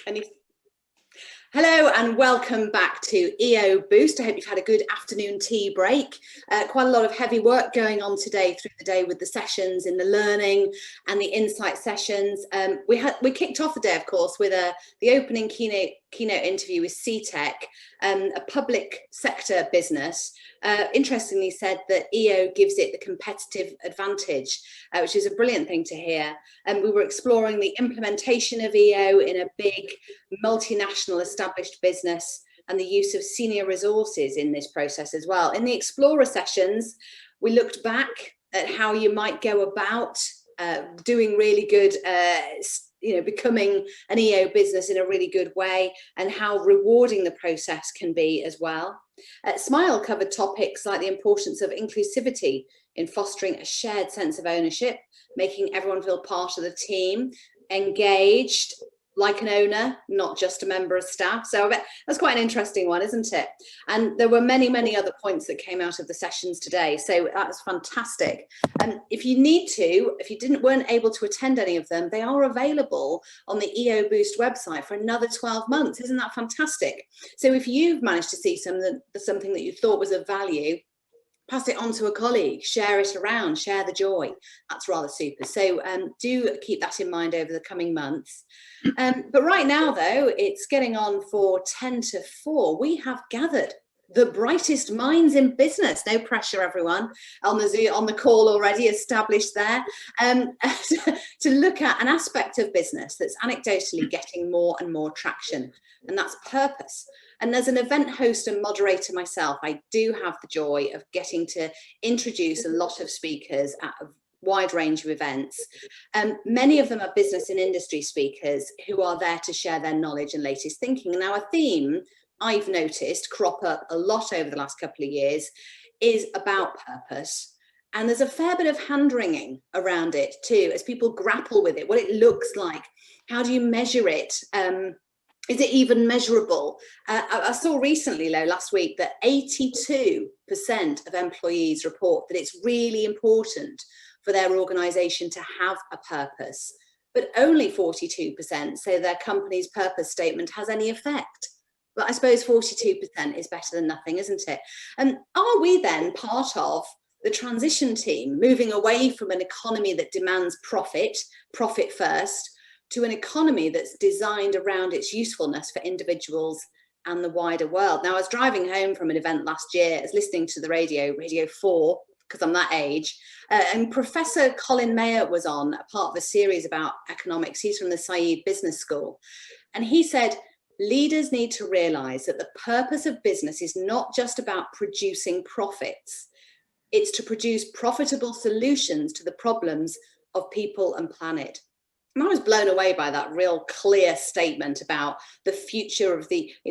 Any Hello and welcome back to EO Boost. I hope you've had a good afternoon tea break. Quite a lot of heavy work going on today through the day with the sessions in the learning and the insight sessions. We kicked off the day, of course, with the opening keynote interview with CTEC, a public sector business. Interestingly said that EO gives it the competitive advantage, which is a brilliant thing to hear. And we were exploring the implementation of EO in a big multinational established business and the use of senior resources in this process as well. In the Explorer sessions, we looked back at how you might go about doing really good, becoming an EO business in a really good way, and how rewarding the process can be as well. Smile covered topics like the importance of inclusivity in fostering a shared sense of ownership, making everyone feel part of the team, engaged like an owner, not just a member of staff. So I bet that's quite an interesting one, isn't it? And there were many, many other points that came out of the sessions today. So that's fantastic. And if you need to, if you weren't able to attend any of them, they are available on the EO Boost website for another 12 months. Isn't that fantastic? So if you've managed to see something that you thought was of value, pass it on to a colleague, share it around, share the joy. That's rather super. So do keep that in mind over the coming months. But right now, though, it's getting on for 10 to 4. We have gathered the brightest minds in business. No pressure, everyone, on the call already established there, to look at an aspect of business that's anecdotally getting more and more traction, and that's purpose. And as an event host and moderator myself, I do have the joy of getting to introduce a lot of speakers at a wide range of events. Many of them are business and industry speakers who are there to share their knowledge and latest thinking. Now, a theme I've noticed crop up a lot over the last couple of years is about purpose. And there's a fair bit of hand-wringing around it too, as people grapple with it, what it looks like. How do you measure it? Is it even measurable? I saw recently, last week, that 82% of employees report that it's really important for their organisation to have a purpose, but only 42% say their company's purpose statement has any effect. But I suppose 42% is better than nothing, isn't it? And are we then part of the transition team, moving away from an economy that demands profit first, to an economy that's designed around its usefulness for individuals and the wider world? Now, I was driving home from an event last year, I was listening to the Radio 4, because I'm that age, and Professor Colin Mayer was on a part of a series about economics. He's from the Saïd Business School. And he said, leaders need to realise that the purpose of business is not just about producing profits. It's to produce profitable solutions to the problems of people and planet. And I was blown away by that real clear statement about the future of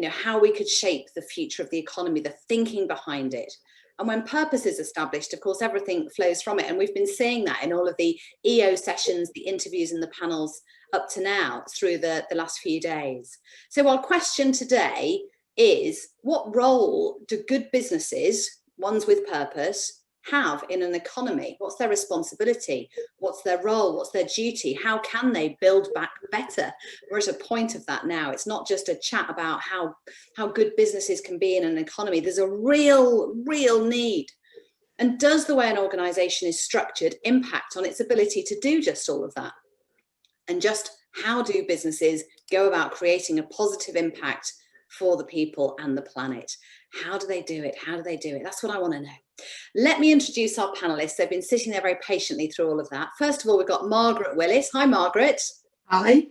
how we could shape the future of the economy, the thinking behind it. And when purpose is established, of course, everything flows from it. And we've been seeing that in all of the EO sessions, the interviews and the panels up to now through the last few days. So our question today is, what role do good businesses, ones with purpose, have in an economy? What's their responsibility? What's their role? What's their duty? How can they build back better? We're at a point of that now. It's not just a chat about how good businesses can be in an economy. There's a real need. And does the way an organisation is structured impact on its ability to do just all of that? And just how do businesses go about creating a positive impact for the people and the planet? How do they do it? How do they do it? That's what I want to know. Let me introduce our panelists. They've been sitting there very patiently through all of that. First of all, we've got Margaret Willis. Hi, Margaret. Hi.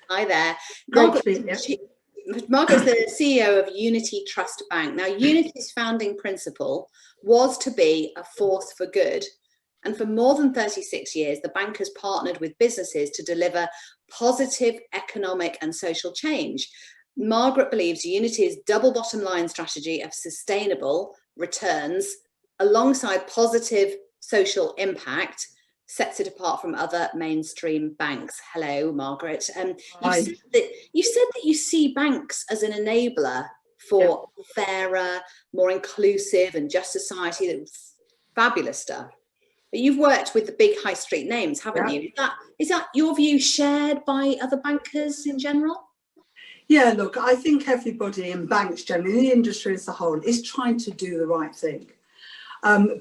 Hi there. Margaret's the CEO of Unity Trust Bank. Now, Unity's founding principle was to be a force for good. And for more than 36 years, the bank has partnered with businesses to deliver positive economic and social change. Margaret believes Unity's double bottom line strategy of sustainable returns alongside positive social impact sets it apart from other mainstream banks. Hello, Margaret. You said that you see banks as an enabler for fairer, more inclusive and just society. That's fabulous stuff. But you've worked with the big high street names, haven't you? Is that your view shared by other bankers in general? Yeah, look, I think everybody in banks generally, in the industry as a whole, is trying to do the right thing.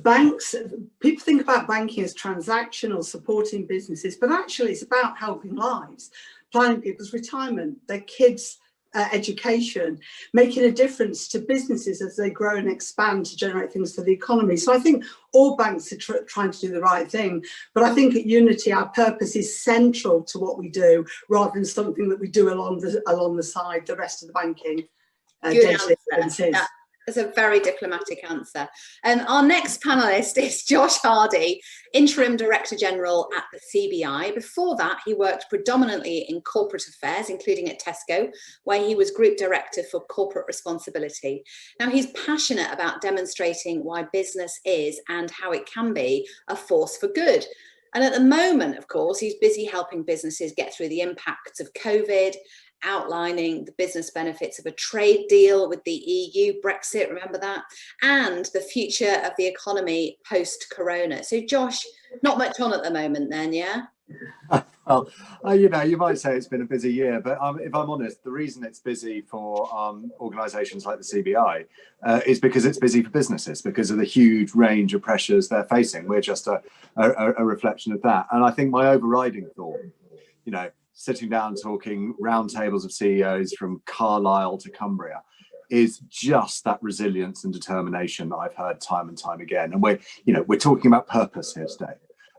Banks, people think about banking as transactional, supporting businesses, but actually it's about helping lives, planning people's retirement, their kids' education, making a difference to businesses as they grow and expand to generate things for the economy. So I think all banks are trying to do the right thing. But I think at Unity, our purpose is central to what we do, rather than something that we do along the side, the rest of the banking. Good answer. That's a very diplomatic answer. Our next panellist is Josh Hardie, Interim Director General at the CBI. Before that, he worked predominantly in corporate affairs, including at Tesco, where he was Group Director for Corporate Responsibility. Now, he's passionate about demonstrating why business is and how it can be a force for good. And at the moment, of course, he's busy helping businesses get through the impacts of COVID, outlining the business benefits of a trade deal with the EU, Brexit, remember that, and the future of the economy post-corona. So Josh, not much on at the moment then, yeah? Well, you know, you might say it's been a busy year, but if I'm honest, the reason it's busy for organisations like the CBI is because it's busy for businesses, because of the huge range of pressures they're facing. We're just a reflection of that. And I think my overriding thought, you know, sitting down talking roundtables of CEOs from Carlisle to Cumbria, is just that resilience and determination that I've heard time and time again. And we're talking about purpose here today.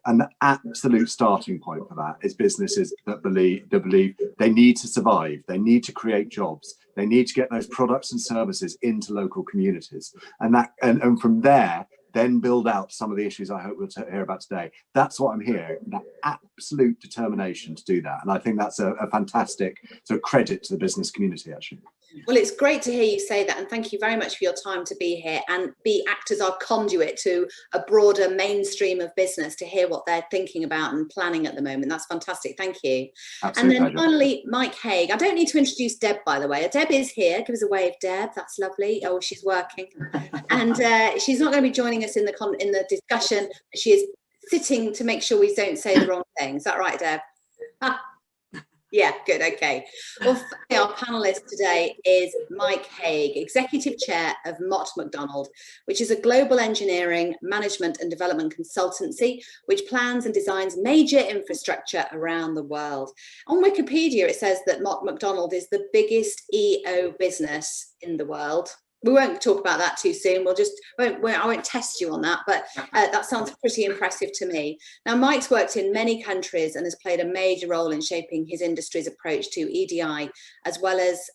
And the absolute starting point for that is businesses that believe they need to survive, they need to create jobs, they need to get those products and services into local communities. And from there, then build out some of the issues I hope we'll hear about today. That's what I'm hearing, that absolute determination to do that. And I think that's a fantastic sort of credit to the business community, actually. Well, it's great to hear you say that, and thank you very much for your time to be here and act as our conduit to a broader mainstream of business to hear what they're thinking about and planning at the moment. That's fantastic. Thank you. Absolute and then pleasure. Finally, Mike Haigh. I don't need to introduce Deb, by the way. Deb is here. Give us a wave, Deb. That's lovely. Oh, she's working, and she's not going to be joining us in the discussion. She is sitting to make sure we don't say the wrong thing. Is that right, Deb? Yeah, good, okay. Well, our panellist today is Mike Haigh, Executive Chair of Mott Macdonald, which is a global engineering, management and development consultancy which plans and designs major infrastructure around the world. On Wikipedia, it says that Mott Macdonald is the biggest EO business in the world. We won't talk about that too soon. I won't test you on that, but that sounds pretty impressive to me. Now, Mike's worked in many countries and has played a major role in shaping his industry's approach to EDI, as well as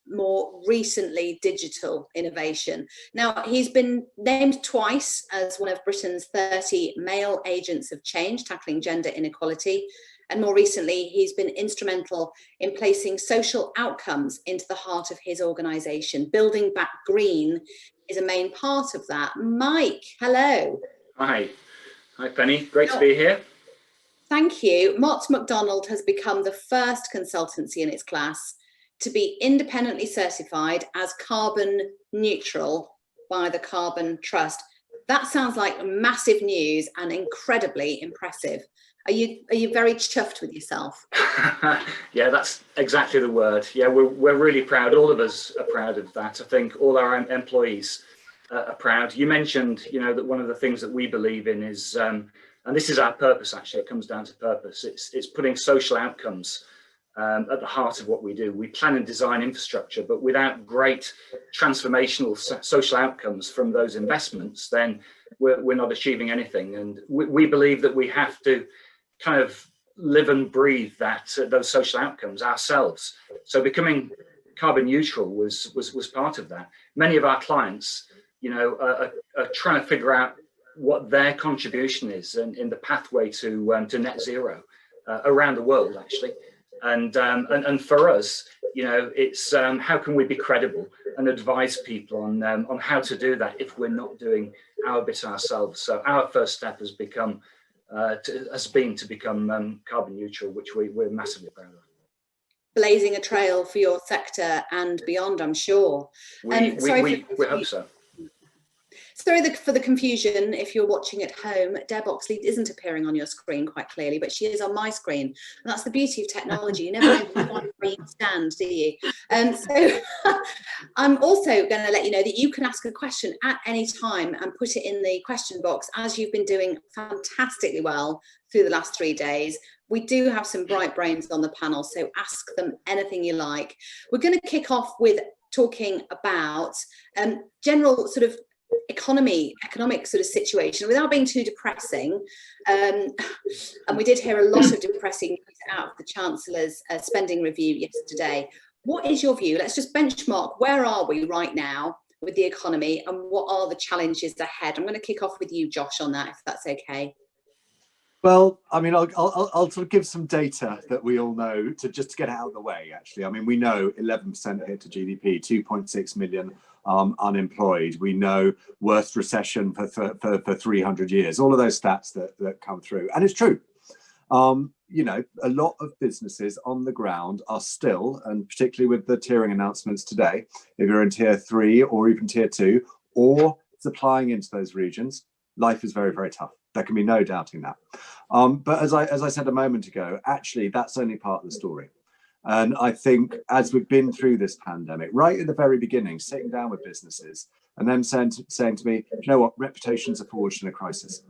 more recently digital innovation. Now, he's been named twice as one of Britain's 30 male agents of change, tackling gender inequality. And more recently, he's been instrumental in placing social outcomes into the heart of his organisation. Building Back Green is a main part of that. Mike, hello. Hi. Hi, Penny. Great to be here. Thank you. Mott Macdonald has become the first consultancy in its class to be independently certified as carbon neutral by the Carbon Trust. That sounds like massive news and incredibly impressive. Are you very chuffed with yourself? Yeah, that's exactly the word. Yeah, we're really proud. All of us are proud of that. I think all our employees are proud. You mentioned, you know, that one of the things that we believe in is, and this is our purpose. Actually, it comes down to purpose. It's putting social outcomes at the heart of what we do. We plan and design infrastructure, but without great transformational social outcomes from those investments, then we're not achieving anything. And we believe that we have to kind of live and breathe those social outcomes ourselves. So becoming carbon neutral was part of that. Many of our clients, you know, are trying to figure out what their contribution is in the pathway to net zero around the world, actually. And for us, you know, it's how can we be credible and advise people on how to do that if we're not doing our bit ourselves. So our first step has been to become carbon neutral, which we're massively proud of. Blazing a trail for your sector and beyond, I'm sure. We hope so. Sorry for the confusion. If you're watching at home, Deb Oxley isn't appearing on your screen quite clearly, but she is on my screen. And that's the beauty of technology. You never know where you stand, do you? So I'm also going to let you know that you can ask a question at any time and put it in the question box, as you've been doing fantastically well through the last 3 days. We do have some bright brains on the panel, so ask them anything you like. We're going to kick off with talking about general sort of economic sort of situation without being too depressing. And we did hear a lot of depressing news out of the Chancellor's spending review yesterday. What is your view? Let's just benchmark, where are we right now with the economy and what are the challenges ahead? I'm going to kick off with you, Josh, on that, if that's okay. Well, I mean, I'll sort of give some data that we all know to just get it out of the way, actually. I mean, we know 11% hit to GDP, 2.6 million unemployed. We know worst recession for 300 years, all of those stats that come through. And it's true. You know, a lot of businesses on the ground are still, and particularly with the tiering announcements today, if you're in tier 3 or even tier 2 or supplying into those regions, life is very, very tough. There can be no doubting that. But as I said a moment ago, actually, that's only part of the story. And I think as we've been through this pandemic, right at the very beginning, sitting down with businesses and then saying to me, you know what, reputations are forged in a crisis.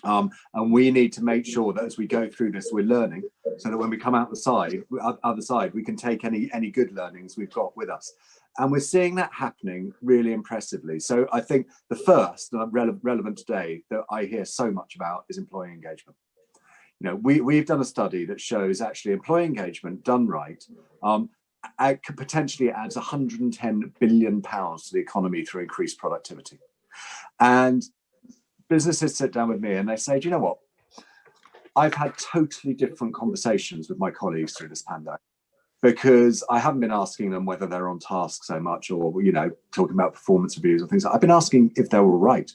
And we need to make sure that as we go through this, we're learning so that when we come out the other side, we can take any good learnings we've got with us. And we're seeing that happening really impressively. So I think the first relevant today that I hear so much about is employee engagement. You know, we've done a study that shows actually employee engagement done right potentially adds £110 billion to the economy through increased productivity. And businesses sit down with me and they say, do you know what? I've had totally different conversations with my colleagues through this pandemic, because I haven't been asking them whether they're on task so much or, you know, talking about performance reviews or things. I've been asking if they're all right.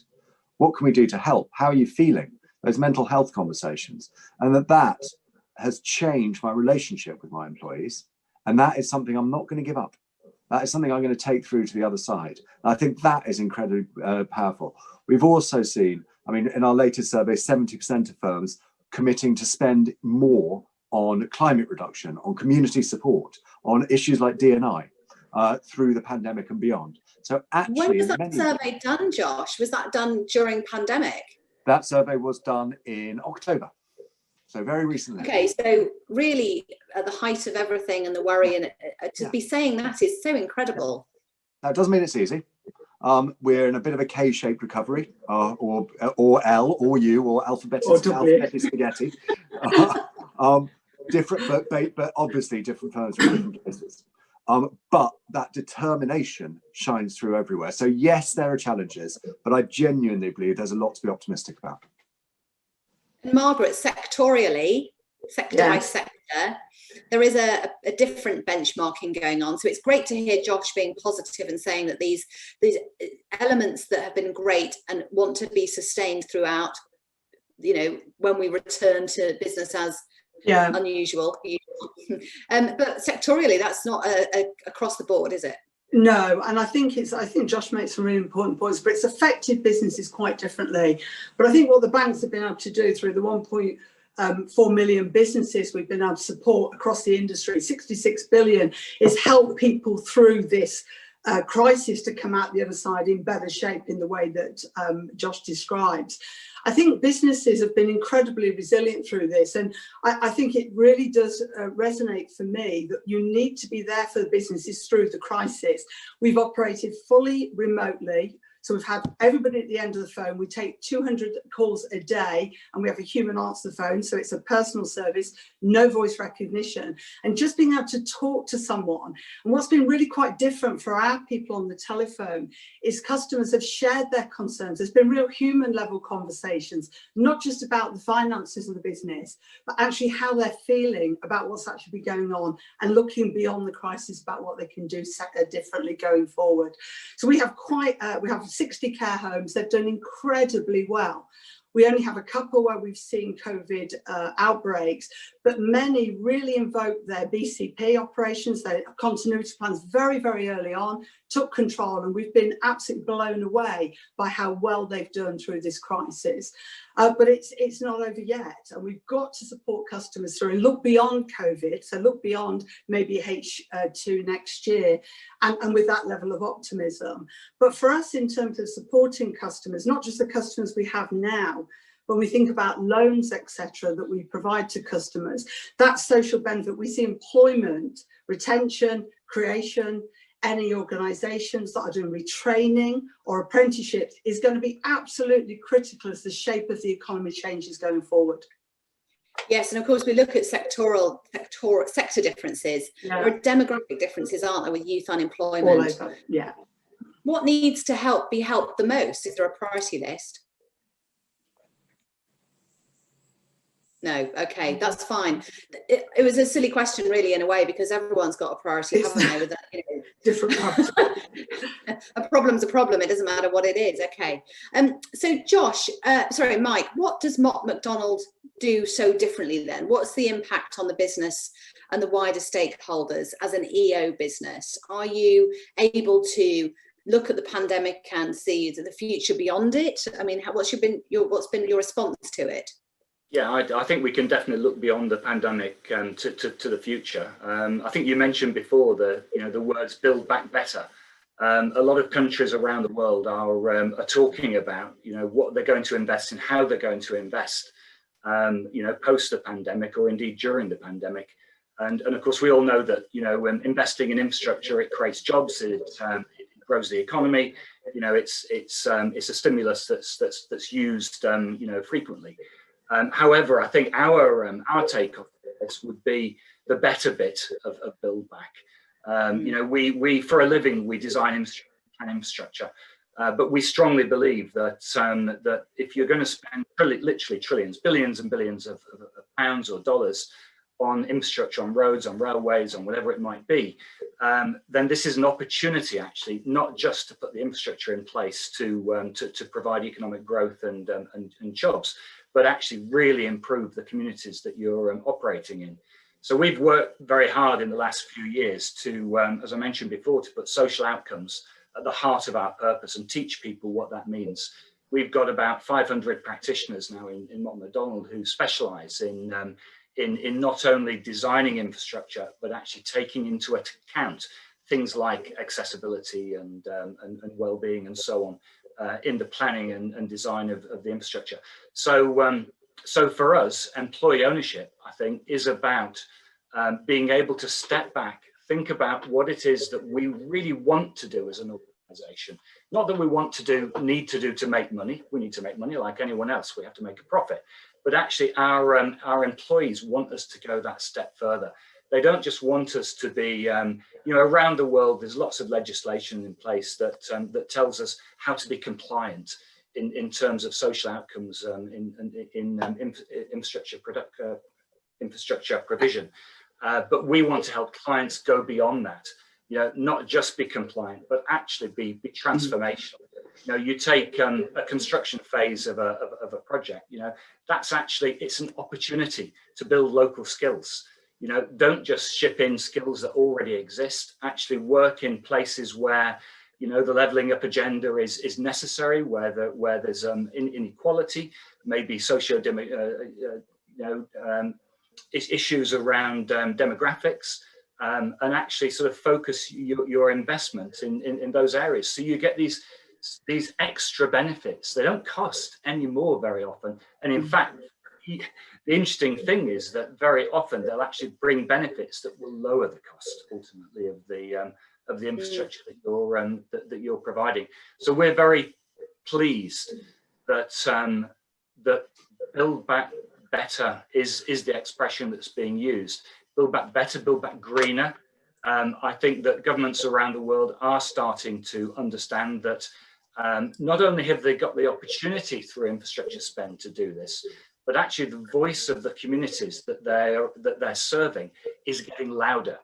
What can we do to help? How are you feeling? Those mental health conversations. And that has changed my relationship with my employees. And that is something I'm not going to give up. That is something I'm going to take through to the other side. And I think that is incredibly powerful. We've also seen, I mean, in our latest survey, 70% of firms committing to spend more on climate reduction, on community support, on issues like D&I through the pandemic and beyond. So actually, when was that survey done, Josh? Was that done during pandemic? That survey was done in October, so very recently. Okay, so really at the height of everything and the worry, and to be saying that is so incredible. That doesn't mean it's easy. We're in a bit of a K-shaped recovery, or L, or U, or alphabetic spaghetti. Different, but obviously different firms with different places. But that determination shines through everywhere. So yes, there are challenges, but I genuinely believe there's a lot to be optimistic about. And Margaret, sectorially, sector by sector, there is a different benchmarking going on. So it's great to hear Josh being positive and saying that these elements that have been great and want to be sustained throughout, you know, when we return to business as unusual. But sectorially, that's not across the board, is it? No, and I think Josh makes some really important points, but it's affected businesses quite differently. But I think what the banks have been able to do through the 1.4 million businesses we've been able to support across the industry, 66 billion, is help people through this crisis to come out the other side in better shape in the way that Josh describes. I think businesses have been incredibly resilient through this, and I think it really does resonate for me that you need to be there for the businesses through the crisis. We've operated fully remotely. So we've had everybody at the end of the phone. We take 200 calls a day and we have a human answer the phone. So it's a personal service, no voice recognition, and just being able to talk to someone. And what's been really quite different for our people on the telephone is customers have shared their concerns. There's been real human level conversations, not just about the finances of the business, but actually how they're feeling about what's actually going on and looking beyond the crisis about what they can do differently going forward. So we have we have 60 care homes. They've done incredibly well. We only have a couple where we've seen COVID outbreaks, but many really invoked their BCP operations, their continuity plans very, very early on took control, and we've been absolutely blown away by how well they've done through this crisis. But it's not over yet, and we've got to support customers through and look beyond COVID, so look beyond maybe H2 next year, and with that level of optimism. But for us, in terms of supporting customers, not just the customers we have now, when we think about loans, etc., that we provide to customers, that social benefit, we see employment, retention, creation, any organisations that are doing retraining or apprenticeships is going to be absolutely critical as the shape of the economy changes going forward. Yes, and of course we look at sector differences. Yeah. There are demographic differences, aren't there, with youth unemployment? All over, yeah. What needs to be helped the most? Is there a priority list? No, okay, that's fine. It was a silly question, really, in a way, because everyone's got a priority, haven't they? With that, you know, Different priority. A problem's a problem. It doesn't matter what it is. Okay. So, Josh, sorry, Mike, what does Mott Macdonald do so differently then? What's the impact on the business and the wider stakeholders as an EO business? Are you able to look at the pandemic and see the future beyond it? I mean, what's been your response to it? Yeah, I think we can definitely look beyond the pandemic to the future. I think you mentioned before the words "build back better." A lot of countries around the world are talking about what they're going to invest in, how they're going to invest, post the pandemic or indeed during the pandemic. And of course we all know that when investing in infrastructure, it creates jobs, it grows the economy. It's a stimulus that's used frequently. However, I think our take on this would be the better bit of build back. We for a living we design infrastructure, but we strongly believe that that if you're going to spend literally trillions, billions and billions of pounds or dollars on infrastructure, on roads, on railways, on whatever it might be, then this is an opportunity actually not just to put the infrastructure in place to provide economic growth and jobs, but actually really improve the communities that you're operating in. So we've worked very hard in the last few years to, as I mentioned before, to put social outcomes at the heart of our purpose and teach people what that means. We've got about 500 practitioners now in Mott Macdonald who specialise in not only designing infrastructure, but actually taking into account things like accessibility and well-being and so on. In the planning and design of the infrastructure. So for us, employee ownership, I think, is about being able to step back, think about what it is that we really want to do as an organization. Not that we need to do to make money. We need to make money like anyone else. We have to make a profit. But actually our employees want us to go that step further. They don't just want us to be, around the world, there's lots of legislation in place that tells us how to be compliant in terms of social outcomes in infrastructure provision. But we want to help clients go beyond that, not just be compliant, but actually be transformational. You take a construction phase of a project, it's an opportunity to build local skills. Don't just ship in skills that already exist, actually work in places where, the levelling up agenda is necessary, where there's inequality, maybe issues around demographics, and actually sort of focus your investment in those areas. So you get these extra benefits. They don't cost any more very often. And in fact, the interesting thing is that very often they'll actually bring benefits that will lower the cost ultimately of the infrastructure that you're providing. So we're very pleased that that build back better is the expression that's being used. Build back better, build back greener. I think that governments around the world are starting to understand that not only have they got the opportunity through infrastructure spend to do this, but actually the voice of the communities that they're serving is getting louder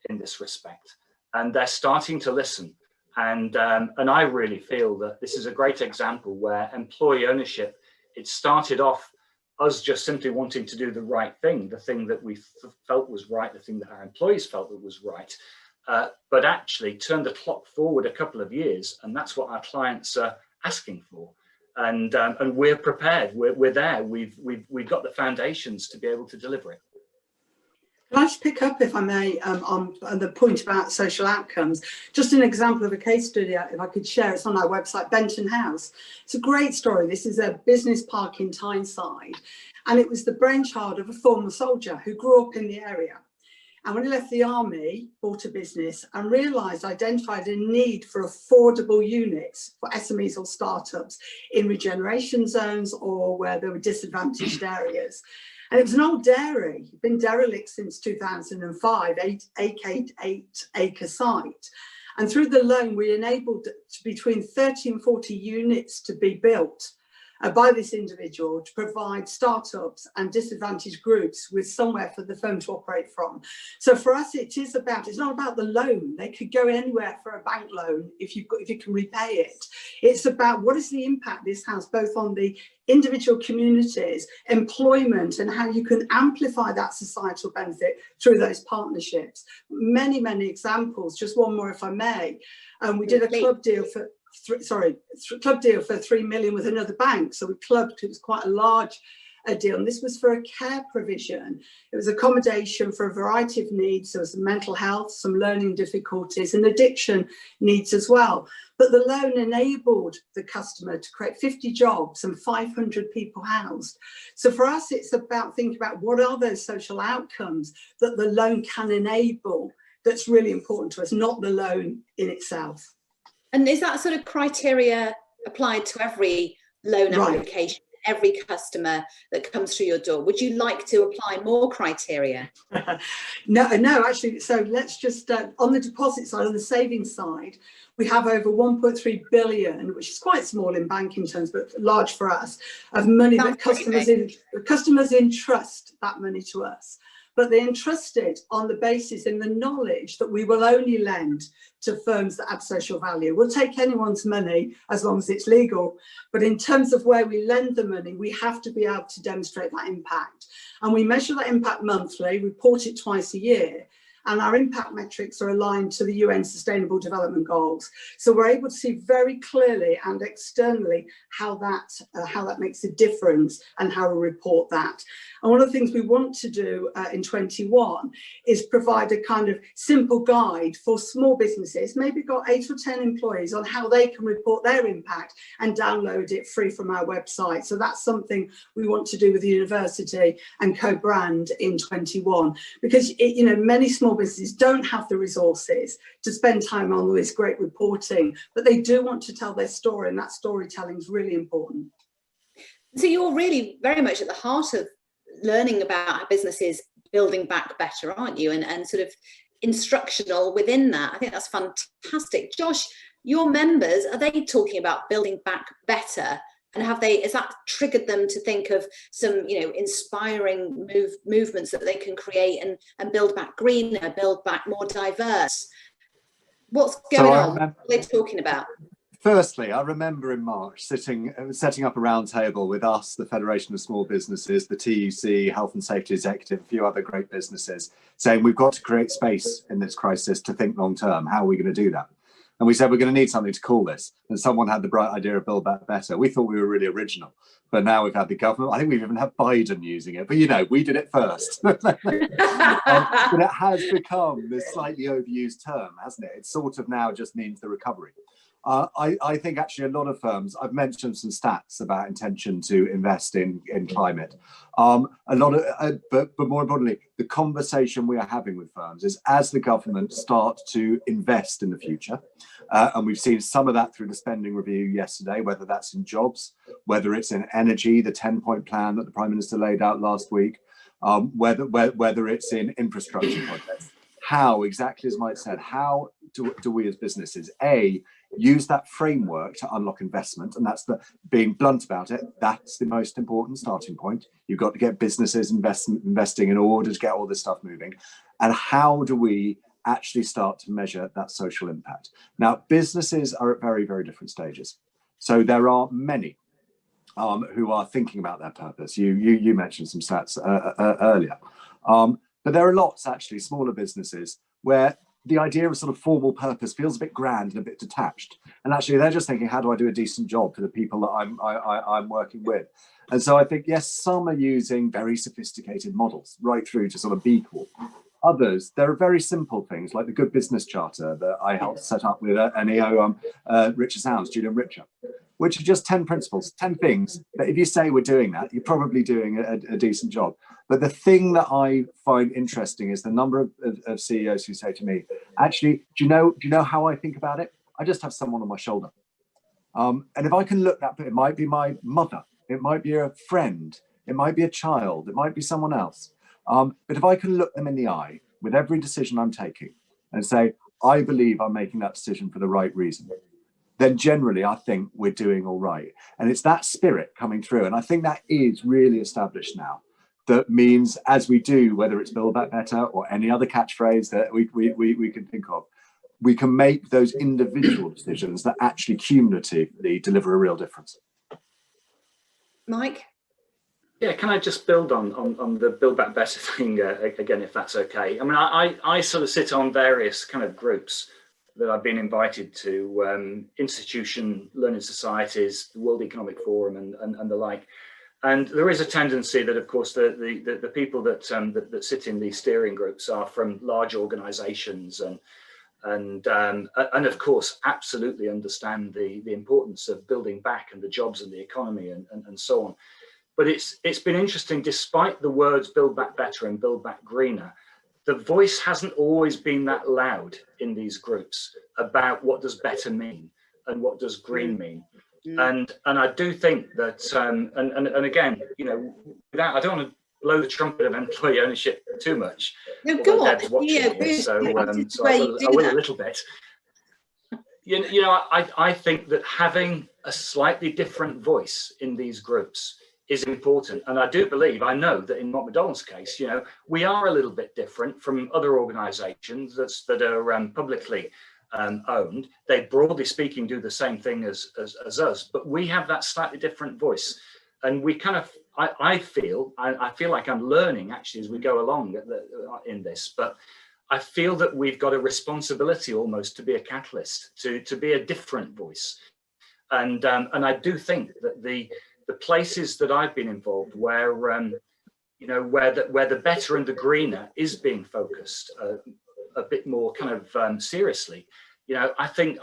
in this respect, and they're starting to listen. And I really feel that this is a great example where employee ownership, it started off us just simply wanting to do the right thing, the thing that we felt was right, the thing that our employees felt that was right. but actually turn the clock forward a couple of years, and that's what our clients are asking for. And we're prepared. We're there. We've got the foundations to be able to deliver it. Can I just pick up, if I may, on the point about social outcomes? Just an example of a case study, if I could share. It's on our website, Benton House. It's a great story. This is a business park in Tyneside, and it was the brainchild of a former soldier who grew up in the area. And when he left the army, bought a business and identified a need for affordable units for SMEs or startups in regeneration zones or where there were disadvantaged areas. And it was an old dairy, been derelict since 2005, 8-acre site. And through the loan, we enabled between 30 and 40 units to be built by this individual to provide startups and disadvantaged groups with somewhere for the firm to operate from. So for us, it's not about the loan. They could go anywhere for a bank loan if you can repay it. It's about what is the impact this has both on the individual communities, employment, and how you can amplify that societal benefit through those partnerships. Many, many examples, just one more if I may. We did a club deal for £3 million with another bank. So we clubbed, it was quite a large deal. And this was for a care provision. It was accommodation for a variety of needs. There was some mental health, some learning difficulties and addiction needs as well. But the loan enabled the customer to create 50 jobs and 500 people housed. So for us, it's about thinking about what are those social outcomes that the loan can enable that's really important to us, not the loan in itself. And is that sort of criteria applied to every loan application, every customer that comes through your door? Would you like to apply more criteria? No, actually. So let's just, on the deposit side, on the savings side, we have over 1.3 billion, which is quite small in banking terms, but large for us, of money that customers entrust that money to us. But they entrust it on the basis in the knowledge that we will only lend to firms that have social value. We'll take anyone's money as long as it's legal. But in terms of where we lend the money, we have to be able to demonstrate that impact. And we measure that impact monthly, report it twice a year. And our impact metrics are aligned to the UN Sustainable Development Goals. So we're able to see very clearly and externally how that makes a difference and how we report that. And one of the things we want to do in 21 is provide a kind of simple guide for small businesses, maybe got 8 or 10 employees, on how they can report their impact and download it free from our website. So that's something we want to do with the university and co-brand in 21, because many small businesses don't have the resources to spend time on all this great reporting, but they do want to tell their story, and that storytelling is really important. So you're really very much at the heart of learning about how businesses building back better, aren't you? And sort of instructional within that. I think that's fantastic. Josh, your members, are they talking about building back better? And has that triggered them to think of some, inspiring movements that they can create and build back greener, build back more diverse? What's going on? What are they talking about? Firstly, I remember in March setting up a round table with us, the Federation of Small Businesses, the TUC, Health and Safety Executive, a few other great businesses, saying we've got to create space in this crisis to think long term. How are we going to do that? And we said, we're going to need something to call this. And someone had the bright idea of Build Back Better. We thought we were really original, but now we've had the government. I think we've even had Biden using it, but we did it first. But it has become this slightly overused term, hasn't it? It sort of now just means the recovery. I think actually a lot of firms, I've mentioned some stats about intention to invest in climate. But more importantly, the conversation we are having with firms is as the government start to invest in the future, and we've seen some of that through the spending review yesterday, whether that's in jobs, whether it's in energy, the 10-point plan that the Prime Minister laid out last week, whether it's in infrastructure projects. How, exactly as Mike said, how do we as businesses, use that framework to unlock investment? And that's being blunt about it, that's the most important starting point. You've got to get businesses investing in order to get all this stuff moving. And how do we actually start to measure that social impact? Now, businesses are at very, very different stages. So there are many who are thinking about their purpose. You mentioned some stats earlier. But there are lots, actually, smaller businesses where the idea of sort of formal purpose feels a bit grand and a bit detached. And actually, they're just thinking, how do I do a decent job for the people that I'm working with? And so I think, yes, some are using very sophisticated models right through to sort of B Corp. Others, there are very simple things like the Good Business Charter that I helped set up with an EO, Richard Sounds, Julian Richer, which are just 10 principles, 10 things that if you say we're doing that, you're probably doing a decent job. But the thing that I find interesting is the number of CEOs who say to me, actually, do you know how I think about it? I just have someone on my shoulder. And if I can look that, it might be my mother, it might be a friend, it might be a child, it might be someone else. But if I can look them in the eye with every decision I'm taking and say, I believe I'm making that decision for the right reason, then generally I think we're doing all right. And it's that spirit coming through. And I think that is really established now. That means as we do, whether it's Build Back Better or any other catchphrase that we can think of, we can make those individual decisions that actually cumulatively deliver a real difference. Mike? Yeah, can I just build on the Build Back Better thing again, if that's okay? I mean, I sort of sit on various kind of groups that I've been invited to, institution, learning societies, the World Economic Forum and the like. And there is a tendency that, of course, the people that sit in these steering groups are from large organisations and of course absolutely understand the importance of building back and the jobs and the economy and so on. But it's been interesting, despite the words Build Back Better and Build Back Greener, the voice hasn't always been that loud in these groups about what does better mean and what does green mean. And I do think that, and again, you know, I don't want to blow the trumpet of employee ownership too much. No, go on. Deb's watching this, so I will a little bit. You know, I think that having a slightly different voice in these groups is important. And I do believe, I know that in Mott Macdonald's case, you know, we are a little bit different from other organisations that are publicly owned. They, broadly speaking, do the same thing as us, but we have that slightly different voice. And we kind of, I feel like I'm learning actually as we go along in this, but I feel that we've got a responsibility almost to be a catalyst, to be a different voice. And I do think that the places that I've been involved where, you know, where the better and the greener is being focused a bit more kind of seriously, you know, I think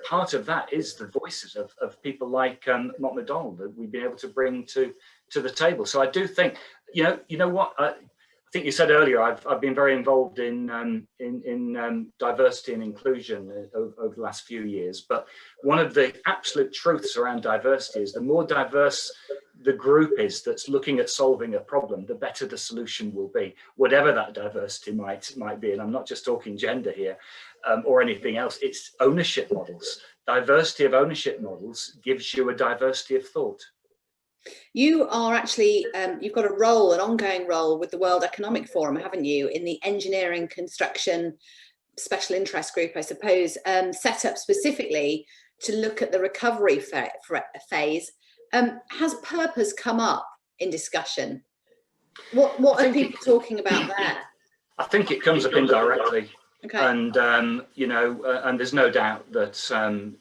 part of that is the voices of people like Mott Macdonald that we've been able to bring to the table. So I do think, you know what, I think you said earlier, I've been very involved in diversity and inclusion over the last few years. But one of the absolute truths around diversity is the more diverse the group is that's looking at solving a problem, the better the solution will be, whatever that diversity might be. And I'm not just talking gender here or anything else. It's ownership models. Diversity of ownership models gives you a diversity of thought. You are actually, you've got a role, an ongoing role with the World Economic Forum, haven't you, in the engineering construction special interest group, I suppose, set up specifically to look at the recovery phase. Has purpose come up in discussion? What are people talking about there? I think it comes up indirectly. Okay. And you know, and there's no doubt that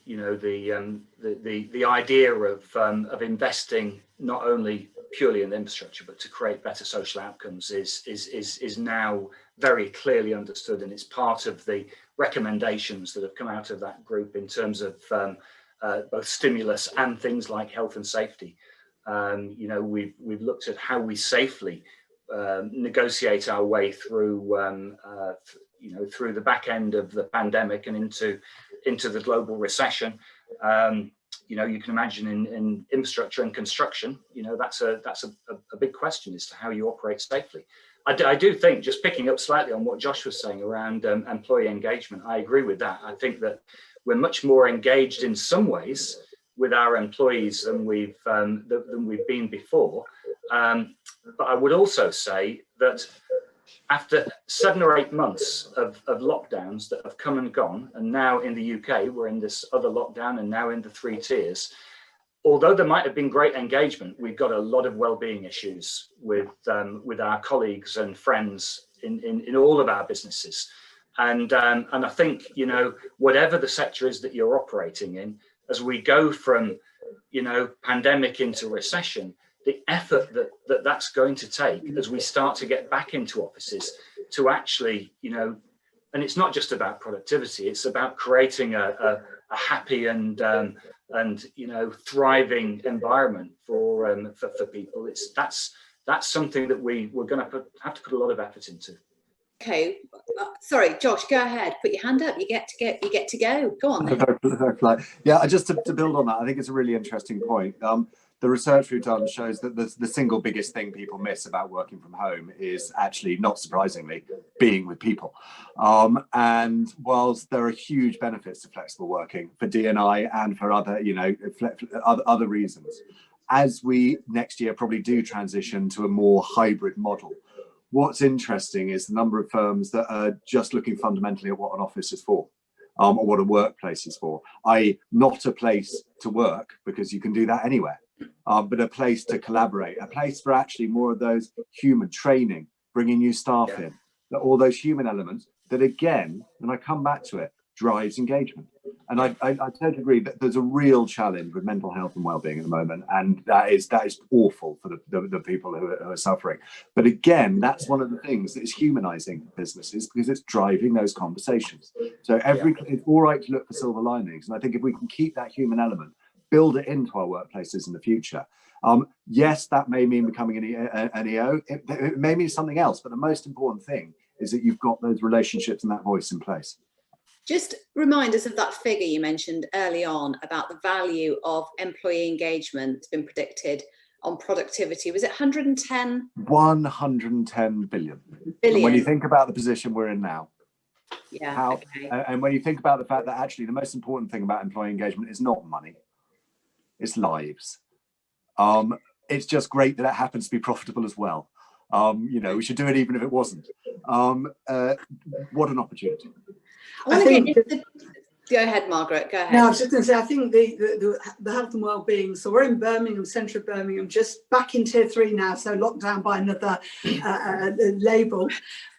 you know the idea of investing not only purely in infrastructure but to create better social outcomes is now very clearly understood, and it's part of the recommendations that have come out of that group in terms of both stimulus and things like health and safety. You know, we've looked at how we safely negotiate our way through you know, through the back end of the pandemic and into the global recession. You know, you can imagine in infrastructure and construction, you know, that's a big question as to how you operate safely. I do think, just picking up slightly on what Josh was saying around employee engagement, I agree with that. I think that we're much more engaged in some ways with our employees than we've been before. But I would also say that after 7 or 8 months of lockdowns that have come and gone, and now in the UK, we're in this other lockdown and now in the 3 tiers, although there might have been great engagement, we've got a lot of well-being issues with our colleagues and friends in all of our businesses. And I think, you know, whatever the sector is that you're operating in, as we go from, you know, pandemic into recession, the effort that's going to take as we start to get back into offices to actually, you know, and it's not just about productivity, it's about creating a happy and you know, thriving environment for people. That's something that we're going to have to put a lot of effort into. Okay, sorry, Josh, go ahead. Put your hand up. You get to go. Go on. Yeah, just to build on that, I think it's a really interesting point. The research we've done shows that the single biggest thing people miss about working from home is actually, not surprisingly, being with people. And whilst there are huge benefits to flexible working for D&I and for other, you know, other reasons, as we next year probably do transition to a more hybrid model, what's interesting is the number of firms that are just looking fundamentally at what an office is for, or what a workplace is for, i.e. not a place to work, because you can do that anywhere, but a place to collaborate, a place for actually more of those human training, bringing new staff in, that all those human elements that, again, and I come back to it, drives engagement. And I totally agree that there's a real challenge with mental health and well-being at the moment, and that is awful for the people who are suffering. But again, that's one of the things that is humanizing businesses, because it's driving those conversations. So it's all right to look for silver linings, and I think if we can keep that human element, build it into our workplaces in the future. Yes, that may mean becoming an EO. It may mean something else, but the most important thing is that you've got those relationships and that voice in place. Just remind us of that figure you mentioned early on about the value of employee engagement that's been predicted on productivity. Was it 110? 110 billion. And when you think about the position we're in now, and when you think about the fact that actually the most important thing about employee engagement is not money, it's lives. It's just great that it happens to be profitable as well. You know, we should do it even if it wasn't. What an opportunity. Go ahead, Margaret, go ahead. No, I was just going to say, I think the health and well-being, so we're in Birmingham, centre of Birmingham, just back in tier 3 now, so locked down by another label.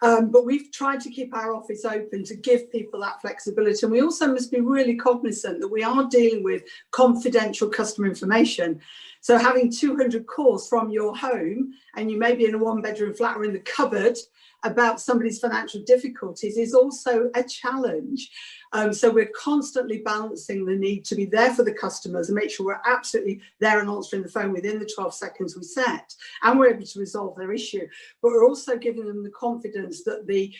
But we've tried to keep our office open to give people that flexibility. And we also must be really cognizant that we are dealing with confidential customer information. So having 200 calls from your home, and you may be in a 1-bedroom flat or in the cupboard, about somebody's financial difficulties is also a challenge. So we're constantly balancing the need to be there for the customers and make sure we're absolutely there and answering the phone within the 12 seconds we set, and we're able to resolve their issue. But we're also giving them the confidence that the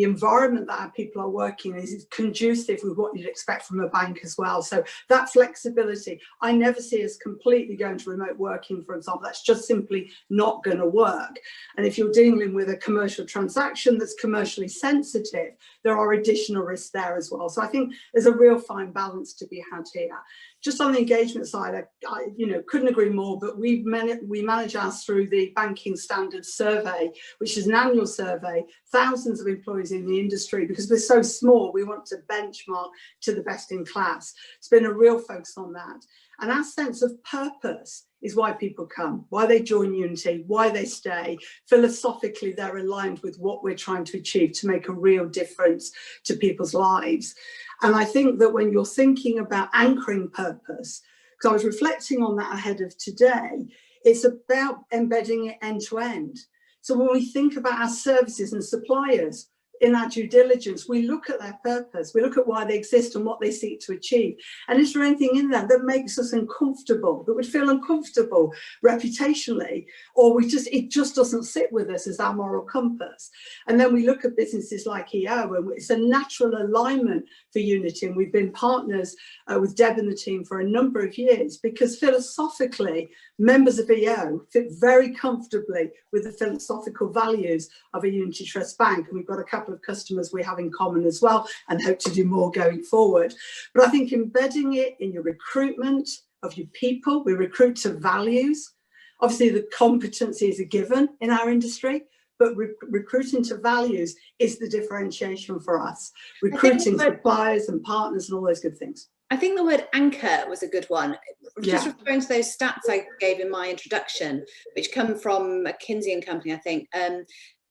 environment that our people are working in is conducive with what you'd expect from a bank as well. So that flexibility, I never see us completely going to remote working, for example. That's just simply not going to work. And if you're dealing with a commercial transaction that's commercially sensitive, there are additional risks there as well. So I think there's a real fine balance to be had here. Just on the engagement side, I couldn't agree more, but we manage ours through the Banking Standards Survey, which is an annual survey, thousands of employees in the industry. Because we're so small, we want to benchmark to the best in class. It's been a real focus on that. And our sense of purpose is why people come, why they join Unity, why they stay. Philosophically, they're aligned with what we're trying to achieve to make a real difference to people's lives. And I think that when you're thinking about anchoring purpose, because I was reflecting on that ahead of today, it's about embedding it end to end. So when we think about our services and suppliers, in our due diligence, we look at their purpose, we look at why they exist and what they seek to achieve. And is there anything in that that makes us uncomfortable, that would feel uncomfortable reputationally, or it just doesn't sit with us as our moral compass? And then we look at businesses like EO, and it's a natural alignment for Unity. And we've been partners with Deb and the team for a number of years, because philosophically, members of EO fit very comfortably with the philosophical values of a Unity Trust Bank. And we've got a couple of customers we have in common as well, and hope to do more going forward. But I think embedding it in your recruitment of your people, we recruit to values. Obviously, the competency is a given in our industry, but recruiting to values is the differentiation for us. Recruiting suppliers and partners and all those good things. I think the word anchor was a good one. Just referring to those stats I gave in my introduction, which come from McKinsey & Company, I think.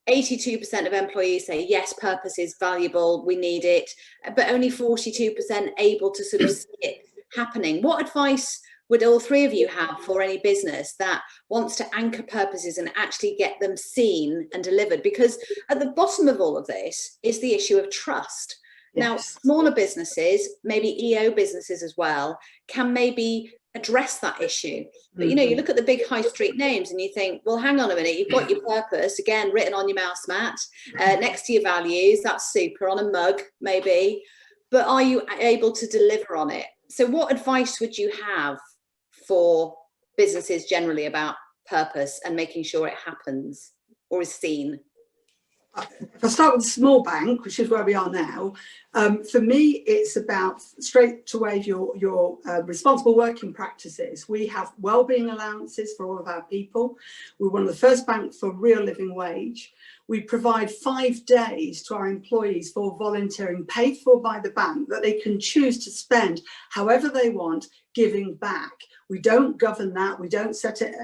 82% of employees say, yes, purpose is valuable, we need it, but only 42% able to sort of see it happening. What advice would all three of you have for any business that wants to anchor purposes and actually get them seen and delivered? Because at the bottom of all of this is the issue of trust. Yes. Now, smaller businesses, maybe EO businesses as well, can maybe address that issue. But you know, you look at the big high street names and you think, well, hang on a minute, you've got your purpose again written on your mouse mat, next to your values, that's super, on a mug maybe, but are you able to deliver on it? So what advice would you have for businesses generally about purpose and making sure it happens or is seen? If I start with a small bank, which is where we are now, for me, it's about straight away your responsible working practices. We have wellbeing allowances for all of our people. We're one of the first banks for real living wage. We provide 5 days to our employees for volunteering, paid for by the bank, that they can choose to spend however they want, giving back. We don't govern that. We don't set it,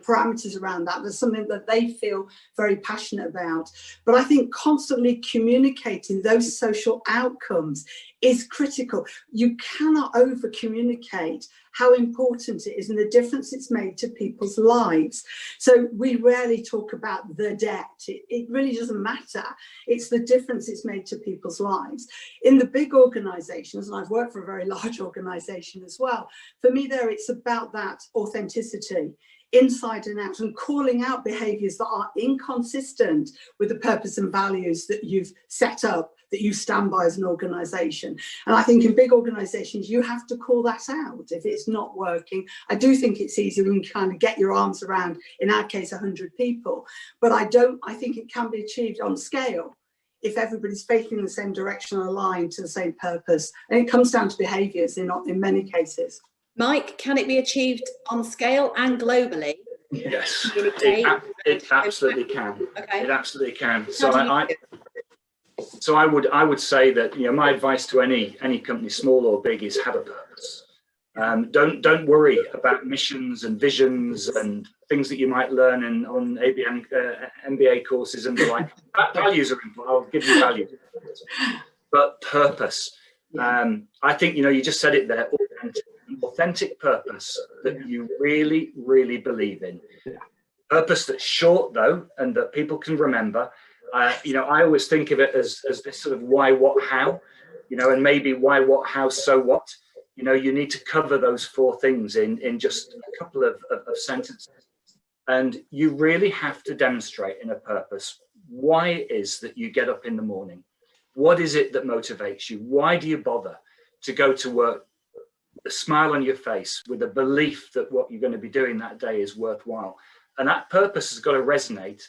parameters around that. There's something that they feel very passionate about. But I think constantly communicating those social outcomes is critical. You cannot over communicate how important it is and the difference it's made to people's lives. So we rarely talk about the debt. It really doesn't matter. It's the difference it's made to people's lives. In the big organizations, and I've worked for a very large organization as well, for me there it's about that authenticity, inside and out, and calling out behaviours that are inconsistent with the purpose and values that you've set up, that you stand by as an organisation. And I think in big organisations, you have to call that out if it's not working. I do think it's easy when you kind of get your arms around, in our case, 100 people, but I think it can be achieved on scale if everybody's facing in the same direction, aligned to the same purpose. And it comes down to behaviours in many cases. Mike, can it be achieved on scale and globally? Yes, it absolutely can. Okay. It absolutely can. So I would say that, my advice to any company, small or big, is have a purpose. Don't worry about missions and visions and things that you might learn on MBA courses and the like. Values are important. I'll give you values, but purpose. I think you just said it there. Authentic purpose that you really, really believe in. Purpose that's short though, and that people can remember. I always think of it as this sort of why, what, how, and maybe why, what, how, so what. You need to cover those 4 things in just a couple of sentences. And you really have to demonstrate in a purpose why it is that you get up in the morning. What is it that motivates you? Why do you bother to go to work? A smile on your face with a belief that what you're going to be doing that day is worthwhile. And that purpose has got to resonate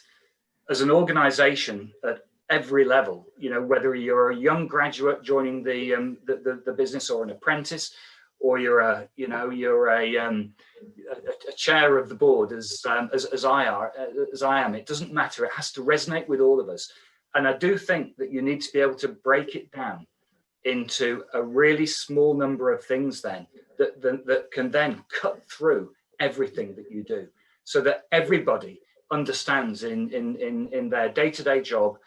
as an organization at every level, whether you're a young graduate joining the business, or an apprentice, or you're a chair of the board as I am. It doesn't matter. It has to resonate with all of us. And I do think that you need to be able to break it down into a really small number of things then that can then cut through everything that you do, so that everybody understands in their day-to-day job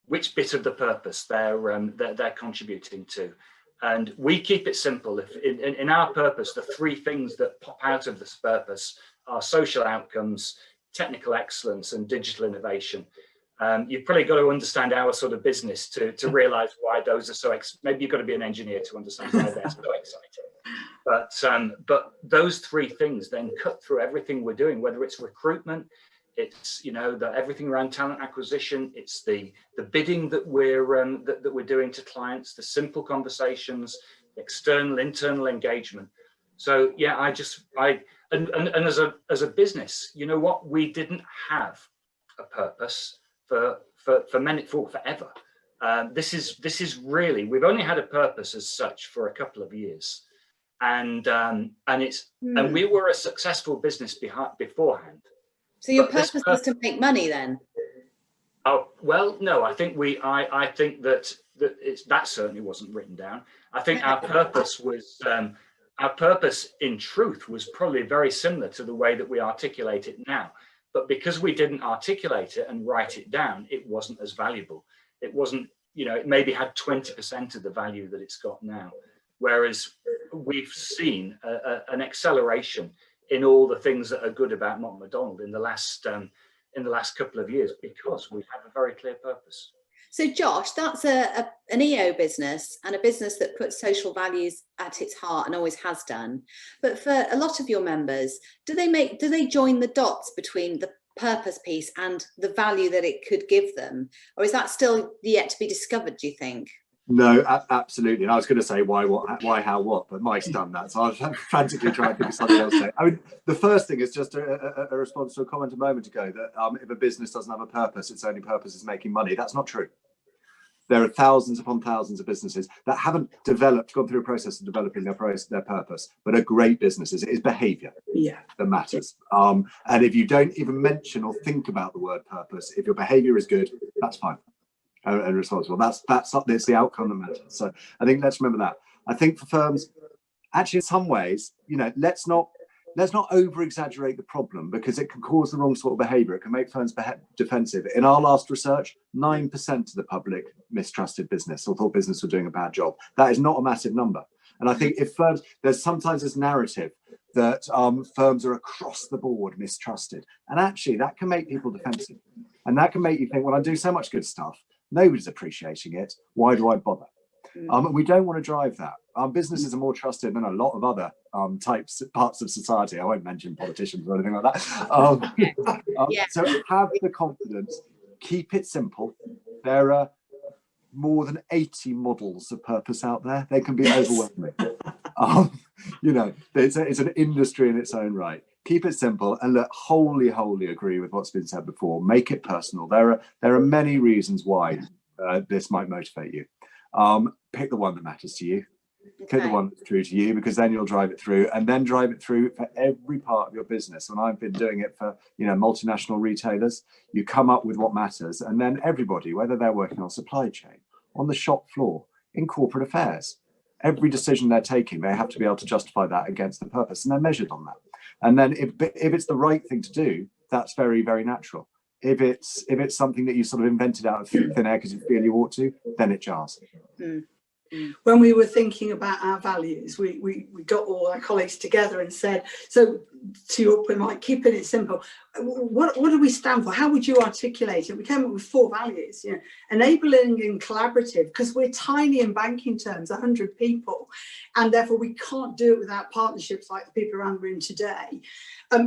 which bit of the purpose they're contributing to. And we keep it simple. If in our purpose, the 3 things that pop out of this purpose are social outcomes, technical excellence, and digital innovation. You've probably got to understand our sort of business to realize why those are so maybe you've got to be an engineer to understand why they're so exciting. But those 3 things then cut through everything we're doing, whether it's recruitment, it's everything around talent acquisition, it's the bidding that we're doing to clients, the simple conversations, external, internal engagement. So yeah, and as a business, we didn't have a purpose for forever. This is really, we've only had a purpose as such for a couple of years, and we were a successful business beforehand. So your purpose was to make money then? Oh well, no. I think I think that certainly wasn't written down. I think our purpose was in truth was probably very similar to the way that we articulate it now. But because we didn't articulate it and write it down, it wasn't as valuable. It wasn't, you know, it maybe had 20% of the value that it's got now. Whereas we've seen an acceleration in all the things that are good about Mott Macdonald in the last couple of years, because we have a very clear purpose. So Josh, that's an EO business, and a business that puts social values at its heart and always has done. But for a lot of your members, do they join the dots between the purpose piece and the value that it could give them? Or is that still yet to be discovered, do you think? No, absolutely. And I was going to say why, what, why, how, what, but Mike's done that. So I was frantically trying to think of something else to say. I mean, the first thing is just a response to a comment a moment ago that if a business doesn't have a purpose, its only purpose is making money. That's not true. There are thousands upon thousands of businesses that haven't gone through a process of developing their purpose, but are great businesses. It is behaviour that matters. And if you don't even mention or think about the word purpose, if your behaviour is good, that's fine and responsible. That's the outcome that matters. So I think let's remember that. I think for firms, actually, in some ways, you know, let's not over exaggerate the problem, because it can cause the wrong sort of behaviour. It can make firms defensive. In our last research, 9% of the public mistrusted business or thought business were doing a bad job. That is not a massive number. And I think if firms, there's sometimes this narrative that firms are across the board mistrusted, and actually that can make people defensive, and that can make you think, well, I do so much good stuff, nobody's appreciating it, why do I bother? We don't want to drive that. Businesses are more trusted than a lot of other parts of society. I won't mention politicians or anything like that. So have the confidence, keep it simple. There are more than 80 models of purpose out there. They can be overwhelming. You know, it's an industry in its own right. Keep it simple, and look, wholly agree with what's been said before. Make it personal. There are many reasons why this might motivate you. Pick the one that matters to you. Pick the one that's true to you, because then you'll drive it through, and then drive it through for every part of your business. And I've been doing it for, you know, multinational retailers. You come up with what matters, and then everybody, whether they're working on supply chain, on the shop floor, in corporate affairs, every decision they're taking, they have to be able to justify that against the purpose, and they're measured on that. And then if it's the right thing to do, that's very natural. If it's something that you sort of invented out of thin air because you feel you ought to, then it jars. When we were thinking about our values, we got all our colleagues together and said, so to your point, Mike, keeping it simple, what do we stand for? How would you articulate it? We came up with 4 values, you know, enabling and collaborative, because we're tiny in banking terms, 100 people, and therefore we can't do it without partnerships like the people around the room today.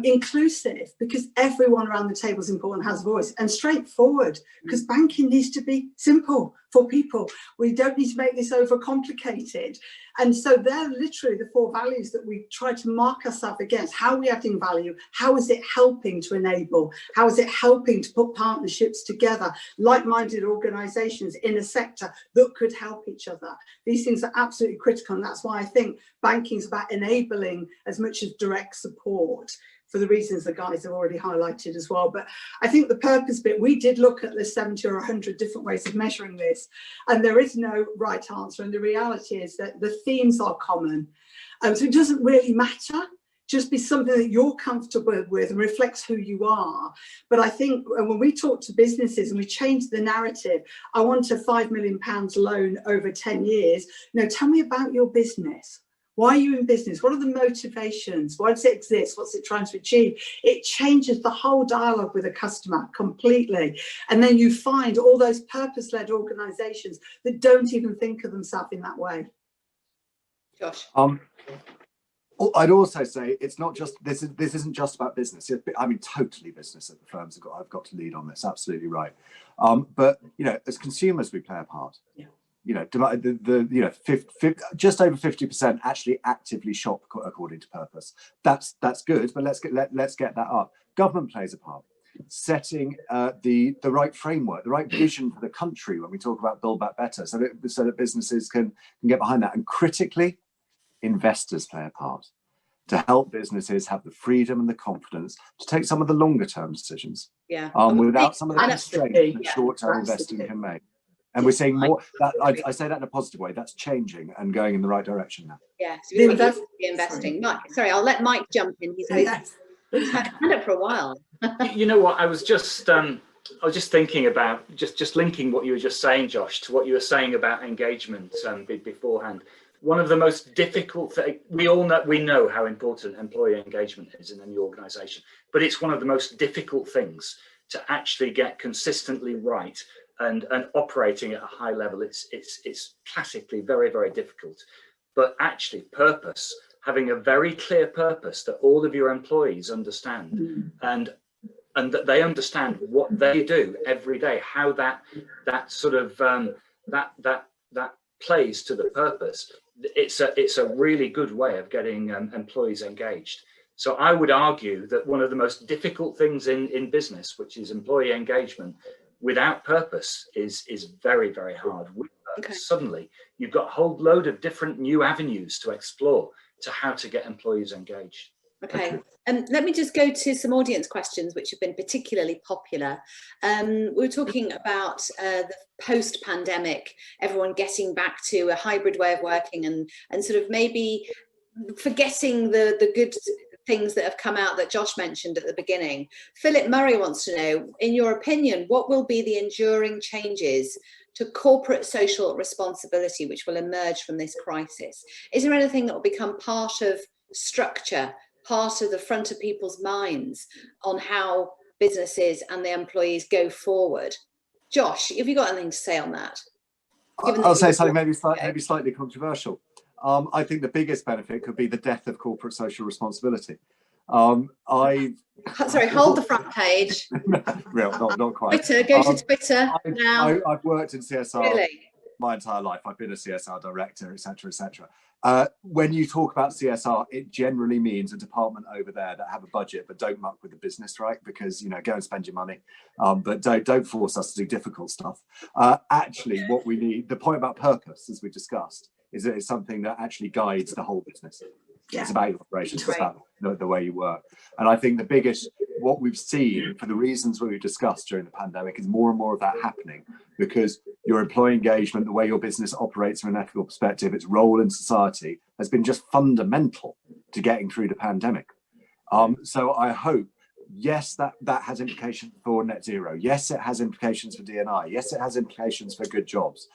Inclusive, because everyone around the table is important, has a voice, and straightforward, because banking needs to be simple for people. We don't need to make this overcomplicated. And so they're literally the 4 values that we try to mark ourselves against. How are we adding value? How is it helping to enable? How is it helping to put partnerships together, like-minded organisations in a sector that could help each other? These things are absolutely critical, and that's why I think banking is about enabling as much as direct support, for the reasons the guys have already highlighted as well. But I think the purpose bit, we did look at the 70 or 100 different ways of measuring this, and there is no right answer. And the reality is that the themes are common. So it doesn't really matter. Just be something that you're comfortable with and reflects who you are. But I think when we talk to businesses and we change the narrative, I want a £5 million loan over 10 years. No, tell me about your business. Why are you in business? What are the motivations? Why does it exist? What's it trying to achieve? It changes the whole dialogue with a customer completely. And then you find all those purpose-led organisations that don't even think of themselves in that way. Josh? I'd also say it's not just, this isn't just about business. I mean, totally business at the firms. I've got to lead on this, absolutely right. But, you know, as consumers, we play a part. Yeah. You know, just over 50% actually actively shop according to purpose. That's good, but let's get that up. Government plays a part, setting the right framework, the right vision for the country when we talk about Build Back Better, so that businesses can get behind that. And critically, investors play a part to help businesses have the freedom and the confidence to take some of the longer term decisions. Yeah. Without some of the constraints that short-term investing can make. And we're seeing more, that I say that in a positive way, that's changing and going in the right direction now. Yeah, so we're investing. Sorry, I'll let Mike jump in. He's It's had it for a while. You know what? I was just thinking about just linking what you were just saying, Josh, to what you were saying about engagement beforehand. One of the most difficult things, we know how important employee engagement is in any organisation, but it's one of the most difficult things to actually get consistently right and operating at a high level. It's classically very, very difficult. But actually, purpose, having a very clear purpose that all of your employees understand, and that they understand what they do every day, how that sort of that plays to the purpose. It's a really good way of getting employees engaged. So I would argue that one of the most difficult things in business, which is employee engagement, without purpose is very, very hard. With purpose, suddenly you've got a whole load of different new avenues to explore to how to get employees engaged. Okay, and let me just go to some audience questions which have been particularly popular. We were talking about the post-pandemic, everyone getting back to a hybrid way of working and sort of maybe forgetting the good things that have come out that Josh mentioned at the beginning. Philip Murray wants to know, in your opinion, what will be the enduring changes to corporate social responsibility which will emerge from this crisis? Is there anything that will become part of structure, part of the front of people's minds on how businesses and the employees go forward? Josh, have you got anything to say on that? I'll say something maybe slightly controversial. I think the biggest benefit could be the death of corporate social responsibility. Sorry, hold the front page. Not quite. Twitter, go to Twitter now. I've worked in CSR really? My entire life. I've been a CSR director, etc., etc. When you talk about CSR, it generally means a department over there that have a budget but don't muck with the business, right? Because, you know, go and spend your money, but don't force us to do difficult stuff. Actually, what we need, the point about purpose, as we discussed, is that it's something that actually guides the whole business. Yeah. It's about your operations, it's about the way you work. And I think the biggest, what we've seen for the reasons we discussed during the pandemic, is more and more of that happening, because your employee engagement, the way your business operates from an ethical perspective, its role in society has been just fundamental to getting through the pandemic. So I hope, yes, that has implications for net zero. Yes, it has implications for D&I. Yes, it has implications for good jobs.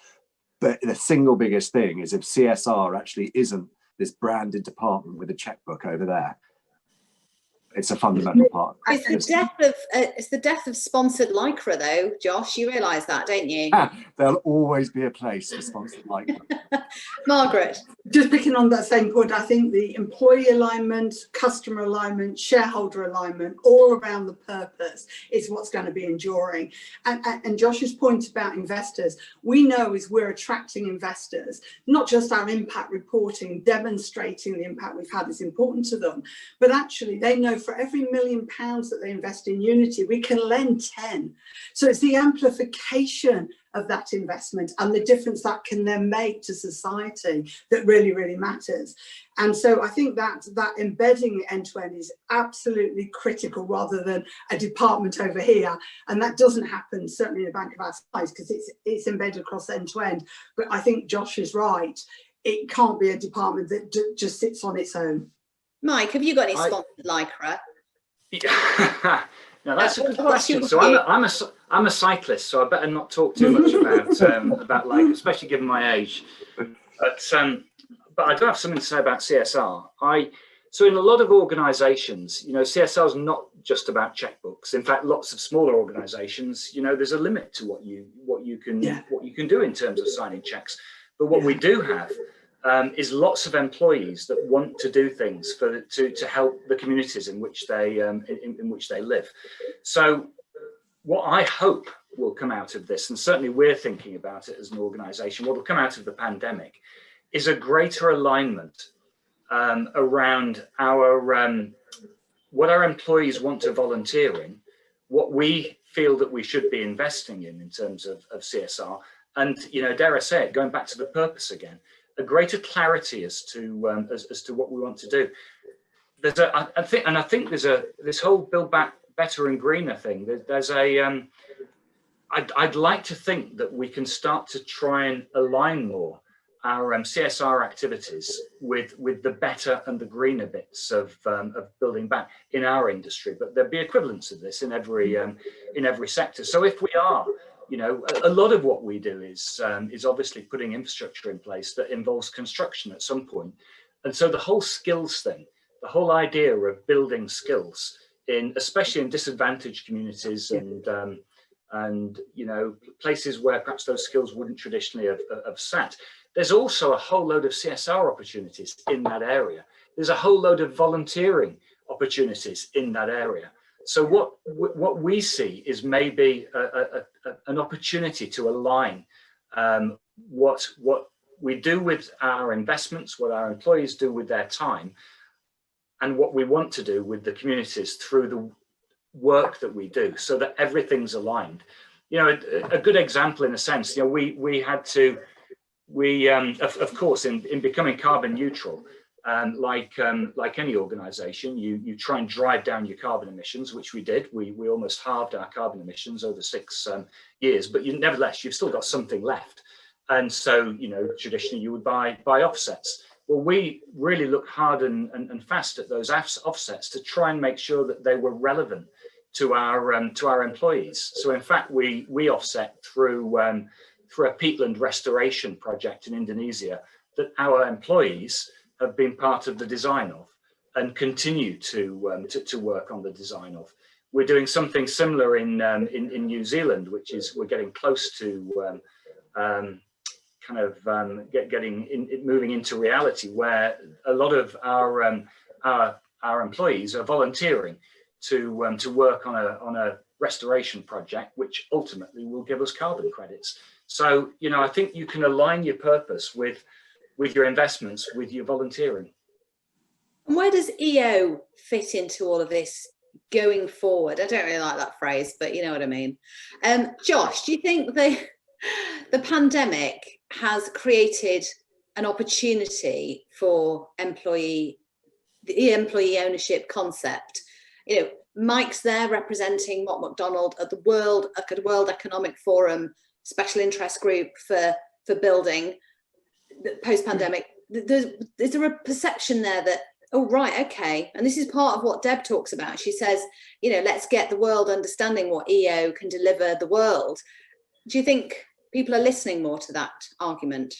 But the single biggest thing is if CSR actually isn't this branded department with a checkbook over there, it's a fundamental part. It's the death of sponsored lycra, though, Josh. You realise that, don't you? There'll always be a place for sponsored lycra. Margaret. Just picking on that same point, I think the employee alignment, customer alignment, shareholder alignment, all around the purpose is what's going to be enduring. And Josh's point about investors, we know is we're attracting investors, not just our impact reporting, demonstrating the impact we've had is important to them, but actually they know for every £1 million that they invest in Unity, we can lend 10. So it's the amplification of that investment and the difference that can then make to society that really, really matters. And so I think that embedding end-to-end is absolutely critical, rather than a department over here. And that doesn't happen, certainly in a bank of our size, because it's embedded across end-to-end. But I think Josh is right. It can't be a department that just sits on its own. Mike, have you got any sponsored lycra? Yeah. No, that's a good question. So I'm a cyclist, so I better not talk too much about lycra, especially given my age. But I do have something to say about CSR. So in a lot of organisations, you know, CSR is not just about checkbooks. In fact, lots of smaller organisations, you know, there's a limit to what you can do in terms of signing checks. But what we do have is lots of employees that want to do things to help the communities in which they live. So what I hope will come out of this, and certainly we're thinking about it as an organisation, what will come out of the pandemic is a greater alignment around what our employees want to volunteer in, what we feel that we should be investing in terms of CSR, and, you know, dare I say it, going back to the purpose again, a greater clarity as to what we want to do. I think there's this whole build back better and greener thing. I'd like to think that we can start to try and align more CSR activities with the better and the greener bits of building back in our industry, but there'd be equivalents of this in every sector. So if we are, you know, a lot of what we do is obviously putting infrastructure in place that involves construction at some point. And so the whole skills thing, the whole idea of building skills especially in disadvantaged communities and you know, places where perhaps those skills wouldn't traditionally have sat. There's also a whole load of CSR opportunities in that area. There's a whole load of volunteering opportunities in that area. So what we see is maybe an opportunity to align what we do with our investments, what our employees do with their time, and what we want to do with the communities through the work that we do, so that everything's aligned. You know, a good example in a sense, you know, we had to, of course, in becoming carbon neutral, like any organization, you try and drive down your carbon emissions, which we did. We almost halved our carbon emissions over 6 years, but nevertheless, you've still got something left. And so, you know, traditionally you would buy offsets. Well, we really looked hard and fast at those offsets to try and make sure that they were relevant to our employees. So in fact, we offset through a peatland restoration project in Indonesia that our employees have been part of the design of and continue to work on the design of. We're doing something similar in New Zealand, which is we're getting close to moving into reality, where a lot of our employees are volunteering to work on a restoration project, which ultimately will give us carbon credits. So, you know, I think you can align your purpose with your investments, with your volunteering. And where does EO fit into all of this going forward? I don't really like that phrase, but you know what I mean. Josh, do you think the pandemic has created an opportunity for the employee ownership concept? You know, Mike's there representing Mott Macdonald at the World Economic Forum special interest group for building post-pandemic. Is there a perception there that, oh right, okay, and this is part of what Deb talks about. She says, you know, let's get the world understanding what EO can deliver the world. Do you think people are listening more to that argument?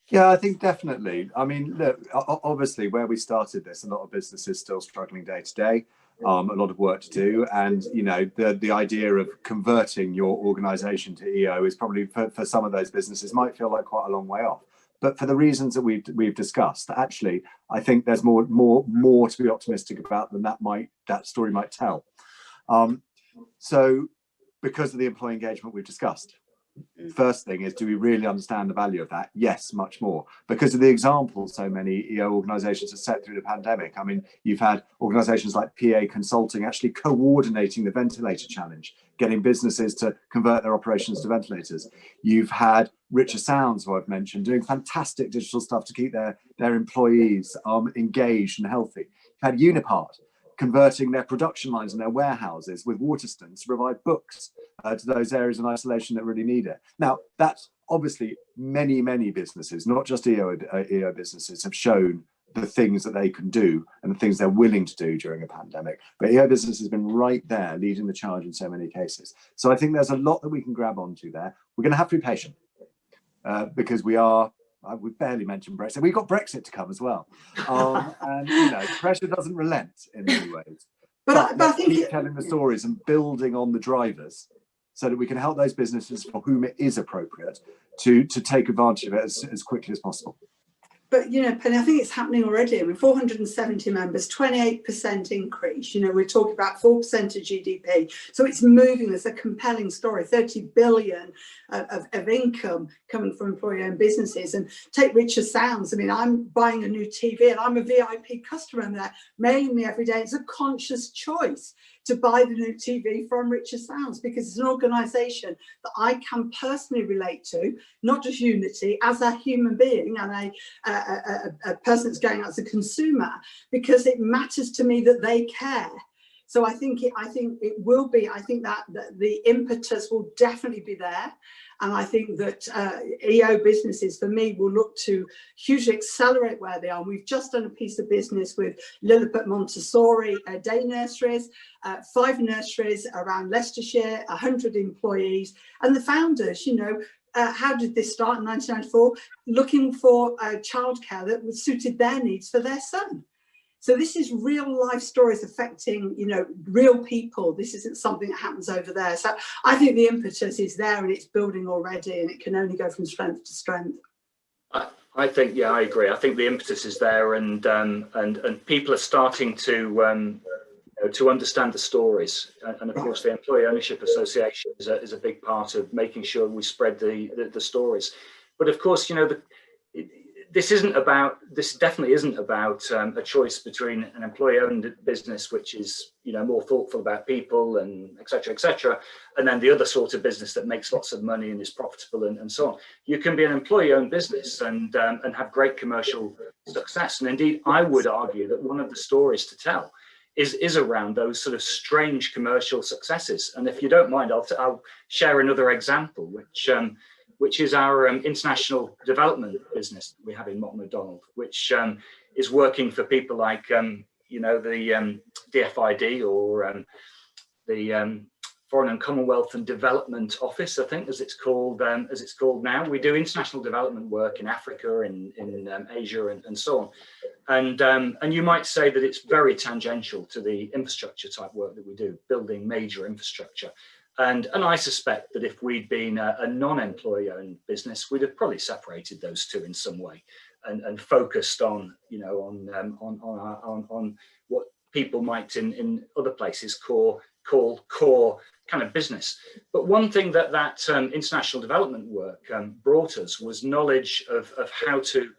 Yeah, I think definitely. I mean, look, obviously where we started this, a lot of businesses still struggling day to day, a lot of work to do. And, you know, the idea of converting your organization to EO is probably for some of those businesses might feel like quite a long way off. But for the reasons that we've discussed, actually, I think there's more to be optimistic about than that story might tell. So because of the employee engagement we've discussed, first thing is, do we really understand the value of that? Yes, much more. Because of the examples so many EO organizations have set through the pandemic. I mean, you've had organizations like PA Consulting actually coordinating the ventilator challenge, getting businesses to convert their operations to ventilators. You've had Richer Sounds, who I've mentioned, doing fantastic digital stuff to keep their employees engaged and healthy. You've had Unipart converting their production lines and their warehouses with Waterstones to provide books to those areas in isolation that really need it. Now, that's obviously many businesses, not just EO businesses, have shown the things that they can do and the things they're willing to do during a pandemic. But EO business has been right there leading the charge in so many cases. So I think there's a lot that we can grab onto there. We're going to have to be patient because we've barely mentioned Brexit. We've got Brexit to come as well. And, you know, pressure doesn't relent in many ways. But I think keep telling the stories and building on the drivers so that we can help those businesses for whom it is appropriate to take advantage of it as quickly as possible. But, you know, Penny, I think it's happening already. I mean, 470 members, 28% increase. You know, we're talking about 4% of GDP. So it's moving. There's a compelling story, 30 billion of income coming from employee-owned businesses. And take Richer Sounds. I mean, I'm buying a new TV and I'm a VIP customer and they're mailing me every day. It's a conscious choice to buy the new TV from Richer Sounds because it's an organisation that I can personally relate to, not just Unity, as a human being and a person that's going out as a consumer, because it matters to me that they care. So I think it will be. I think that the impetus will definitely be there. And I think that EO businesses, for me, will look to hugely accelerate where they are. We've just done a piece of business with Lilliput Montessori day nurseries, 5 nurseries around Leicestershire, 100 employees. And the founders, you know, how did this start in 1994? Looking for childcare that suited their needs for their son. So this is real life stories affecting, you know, real people. This isn't something that happens over there. So I think the impetus is there and it's building already, and it can only go from strength to strength. I think, yeah, I agree. I think the impetus is there, and people are starting to understand the stories. And of course, the Employee Ownership Association is a big part of making sure we spread the stories. But of course, you know, this definitely isn't about a choice between an employee-owned business, which is, you know, more thoughtful about people and et cetera, and then the other sort of business that makes lots of money and is profitable and so on. You can be an employee-owned business and have great commercial success. And indeed, I would argue that one of the stories to tell is around those sort of strange commercial successes. And if you don't mind, I'll share another example, which is our international development business we have in Mott Macdonald, which is working for people like, you know, the DFID, or the Foreign and Commonwealth and Development Office, I think, as it's called now. We do international development work in Africa, in Asia, and so on. And you might say that it's very tangential to the infrastructure type work that we do, building major infrastructure. And I suspect that if we'd been a non-employee-owned business, we'd have probably separated those two in some way and focused on, you know, on what people might in other places call core kind of business. But one thing that international development work brought us was knowledge of how to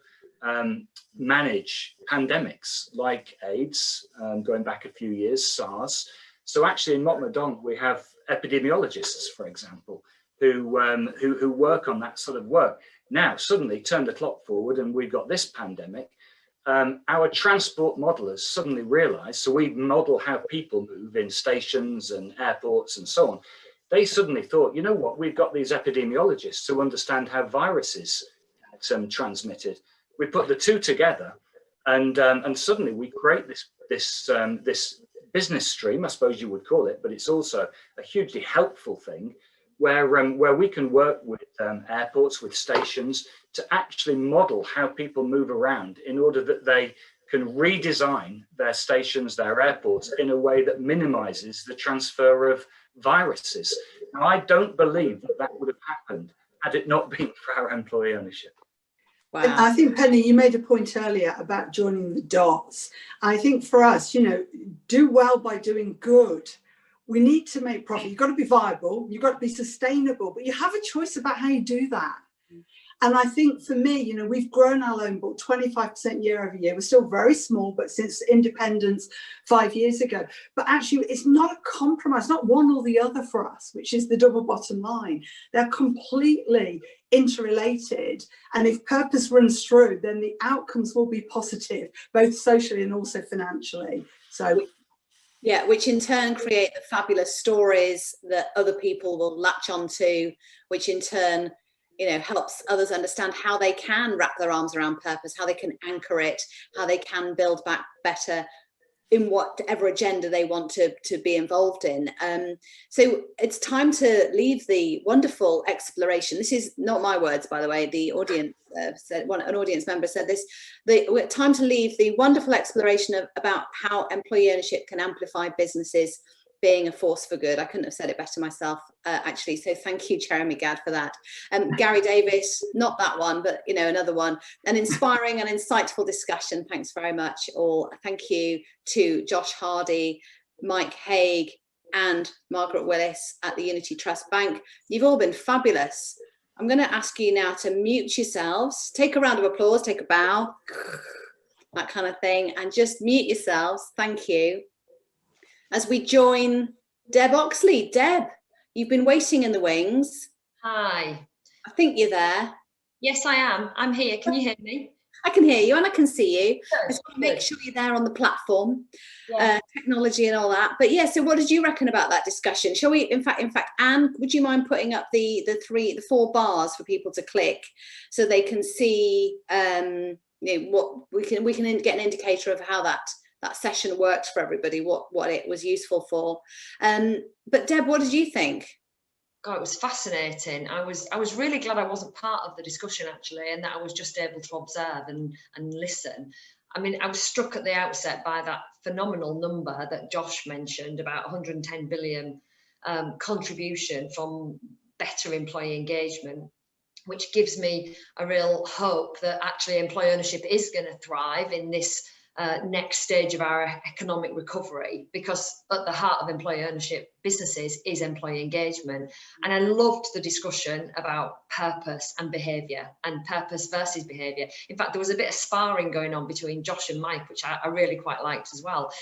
manage pandemics like AIDS, going back a few years, SARS. So actually in Mott Macdonald, we have epidemiologists, for example, who work on that sort of work. Now, suddenly turn the clock forward and we've got this pandemic. Our transport modelers suddenly realized, so we model how people move in stations and airports and so on. They suddenly thought, you know what, we've got these epidemiologists who understand how viruses get transmitted. We put the two together, and suddenly we create this business stream, I suppose you would call it, but it's also a hugely helpful thing where we can work with airports, with stations, to actually model how people move around in order that they can redesign their stations, their airports, in a way that minimizes the transfer of viruses. Now, I don't believe that would have happened had it not been for our employee ownership. Wow. I think, Penny, you made a point earlier about joining the dots. I think for us, you know, do well by doing good. We need to make profit. You've got to be viable, you've got to be sustainable, but you have a choice about how you do that. And I think for me, you know, we've grown our loan book 25% year over year. We're still very small, but since independence 5 years ago. But actually, it's not a compromise, not one or the other for us, which is the double bottom line. They're completely interrelated. And if purpose runs through, then the outcomes will be positive, both socially and also financially. So, yeah, which in turn create the fabulous stories that other people will latch onto, which in turn, you know, helps others understand how they can wrap their arms around purpose, how they can anchor it, how they can build back better in whatever agenda they want to be involved in. So it's time to leave the wonderful exploration. This is not my words, by the way. The audience said, an audience member said this. Time to leave the wonderful exploration about how employee ownership can amplify businesses being a force for good. I couldn't have said it better myself, actually. So thank you, Jeremy Gadd, for that. Gary Davis, not that one, but you know, another one. An inspiring and insightful discussion. Thanks very much, all. Thank you to Josh Hardie, Mike Haigh, and Margaret Willis at the Unity Trust Bank. You've all been fabulous. I'm going to ask you now to mute yourselves. Take a round of applause, take a bow, that kind of thing, and just mute yourselves. Thank you. As we join Deb Oxley. Deb, you've been waiting in the wings. Hi. I think you're there. Yes, I am. I'm here. Can you hear me? I can hear you and I can see you. Good, I just want to make good. sure you're there on the platform, Yeah. technology and all that. But yeah, so what did you reckon about that discussion? Shall we, in fact, Anne, would you mind putting up the 4 bars for people to click so they can see, you know, what we can get an indicator of how that session worked for everybody, what it was useful for. But Deb, what did you think? God, it was fascinating. I was really glad I wasn't part of the discussion actually, and that I was just able to observe and listen. I mean, I was struck at the outset by that phenomenal number that Josh mentioned about 110 billion contribution from better employee engagement, which gives me a real hope that actually employee ownership is going to thrive in this next stage of our economic recovery, because at the heart of employee ownership businesses is employee engagement. And I loved the discussion about purpose and behaviour, and purpose versus behaviour. In fact, there was a bit of sparring going on between Josh and Mike, which I really quite liked as well.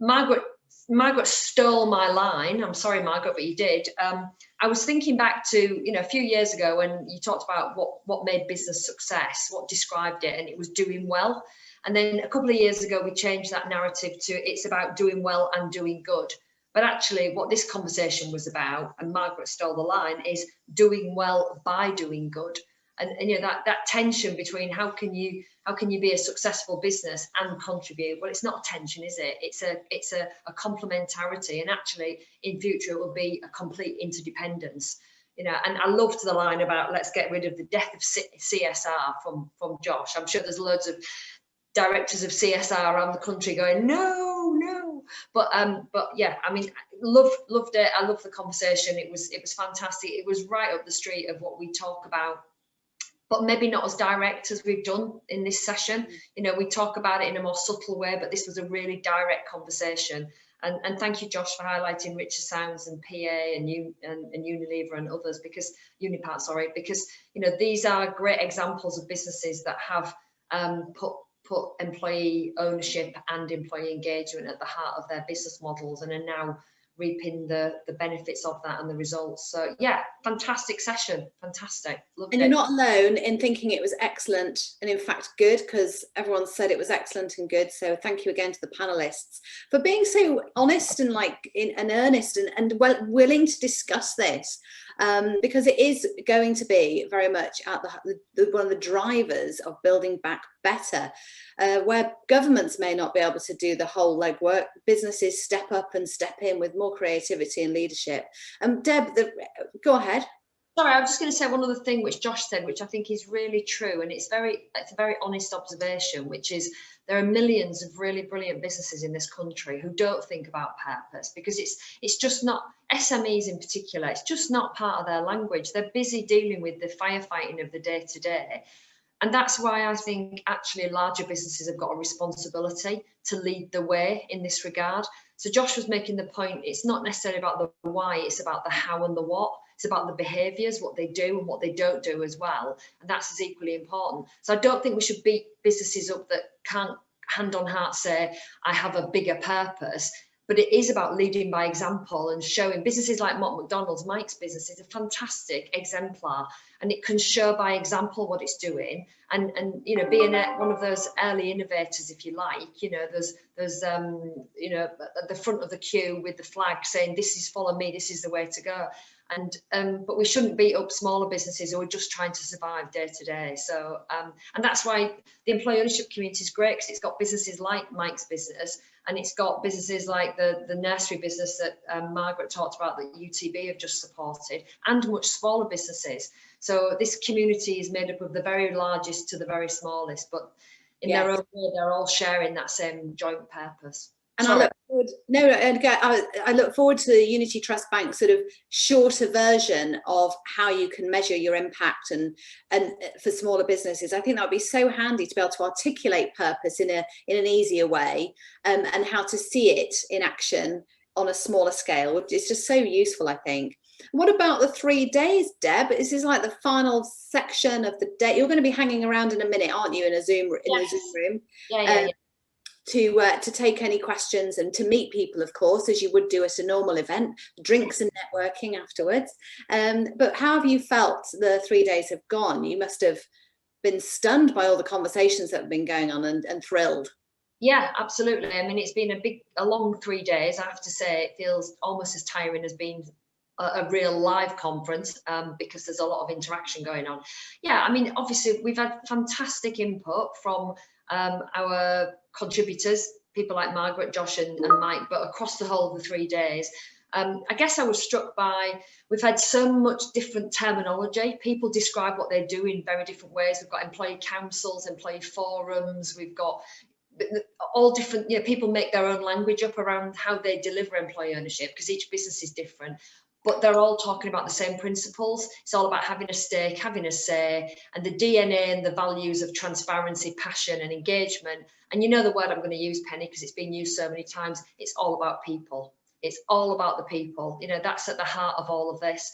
Margaret stole my line. I'm sorry, Margaret, but you did. I was thinking back to, you know, a few years ago when you talked about what made business success, what described it, and it was doing well. And then a couple of years ago, we changed that narrative to it's about doing well and doing good. But actually what this conversation was about, and Margaret stole the line, is doing well by doing good. And you know, that tension between how can you be a successful business and contribute? Well, it's not a tension, is it? It's a complementarity, and actually in future it will be a complete interdependence. You know, and I loved the line about let's get rid of the death of CSR from Josh. I'm sure there's loads of directors of CSR around the country going no, but yeah, I mean, loved it. I loved the conversation. It was fantastic. It was right up the street of what we talk about, but maybe not as direct as we've done in this session. You know, we talk about it in a more subtle way, but this was a really direct conversation. And thank you, Josh, for highlighting Richer Sounds and PA and Unilever and others, because Unipart, sorry, because you know, these are great examples of businesses that have put employee ownership and employee engagement at the heart of their business models, and are now reaping the benefits of that and the results. So yeah, fantastic session, fantastic. Loved and it. You're not alone in thinking it was excellent and in fact good, because everyone said it was excellent and good. So thank you again to the panelists for being so honest and earnest and willing to discuss this, because it is going to be very much at one of the drivers of building back better, where governments may not be able to do the whole legwork. Businesses step up and step in with more creativity and leadership. Deb, go ahead. Sorry, I was just going to say one other thing which Josh said, which I think is really true, and it's a very honest observation, which is there are millions of really brilliant businesses in this country who don't think about purpose, because it's just not, SMEs in particular, it's just not part of their language. They're busy dealing with the firefighting of the day-to-day. And that's why I think actually larger businesses have got a responsibility to lead the way in this regard. So Josh was making the point, it's not necessarily about the why, it's about the how and the what. It's about the behaviours, what they do and what they don't do as well. And that's as equally important. So I don't think we should beat businesses up that can't hand on heart say, I have a bigger purpose. But it is about leading by example and showing. Businesses like Mott Macdonald's, Mike's business, is a fantastic exemplar, and it can show by example what it's doing, and you know, being one of those early innovators, if you like. You know, there's you know, at the front of the queue with the flag saying, this is follow me, this is the way to go. And but we shouldn't beat up smaller businesses who are just trying to survive day to day. So and that's why the employee ownership community is great, because it's got businesses like Mike's business, and it's got businesses like the nursery business that Margaret talked about, that UTB have just supported, and much smaller businesses. So this community is made up of the very largest to the very smallest, but in their own way, they're all sharing that same joint purpose. And I look forward, I look forward to the Unity Trust Bank sort of shorter version of how you can measure your impact and for smaller businesses. I think that would be so handy to be able to articulate purpose in an easier way, and how to see it in action on a smaller scale. It's just so useful, I think. What about the 3 days, Deb? This is like the final section of the day. You're going to be hanging around in a minute, aren't you, in a Zoom room? Yeah. To take any questions and to meet people, of course, as you would do at a normal event, drinks and networking afterwards. But how have you felt the 3 days have gone? You must have been stunned by all the conversations that have been going on and thrilled. Yeah, absolutely. I mean, it's been a long 3 days. I have to say, it feels almost as tiring as being a real live conference, because there's a lot of interaction going on. Yeah, I mean, obviously we've had fantastic input from our contributors, people like Margaret, Josh and Mike, but across the whole of the 3 days. I guess I was struck by, we've had so much different terminology. People describe what they do in very different ways. We've got employee councils, employee forums, we've got all different, people make their own language up around how they deliver employee ownership, because each business is different, but they're all talking about the same principles. It's all about having a stake, having a say, and the DNA and the values of transparency, passion and engagement. And you know the word I'm going to use, Penny, because it's been used so many times. It's all about people. It's all about the people. That's at the heart of all of this.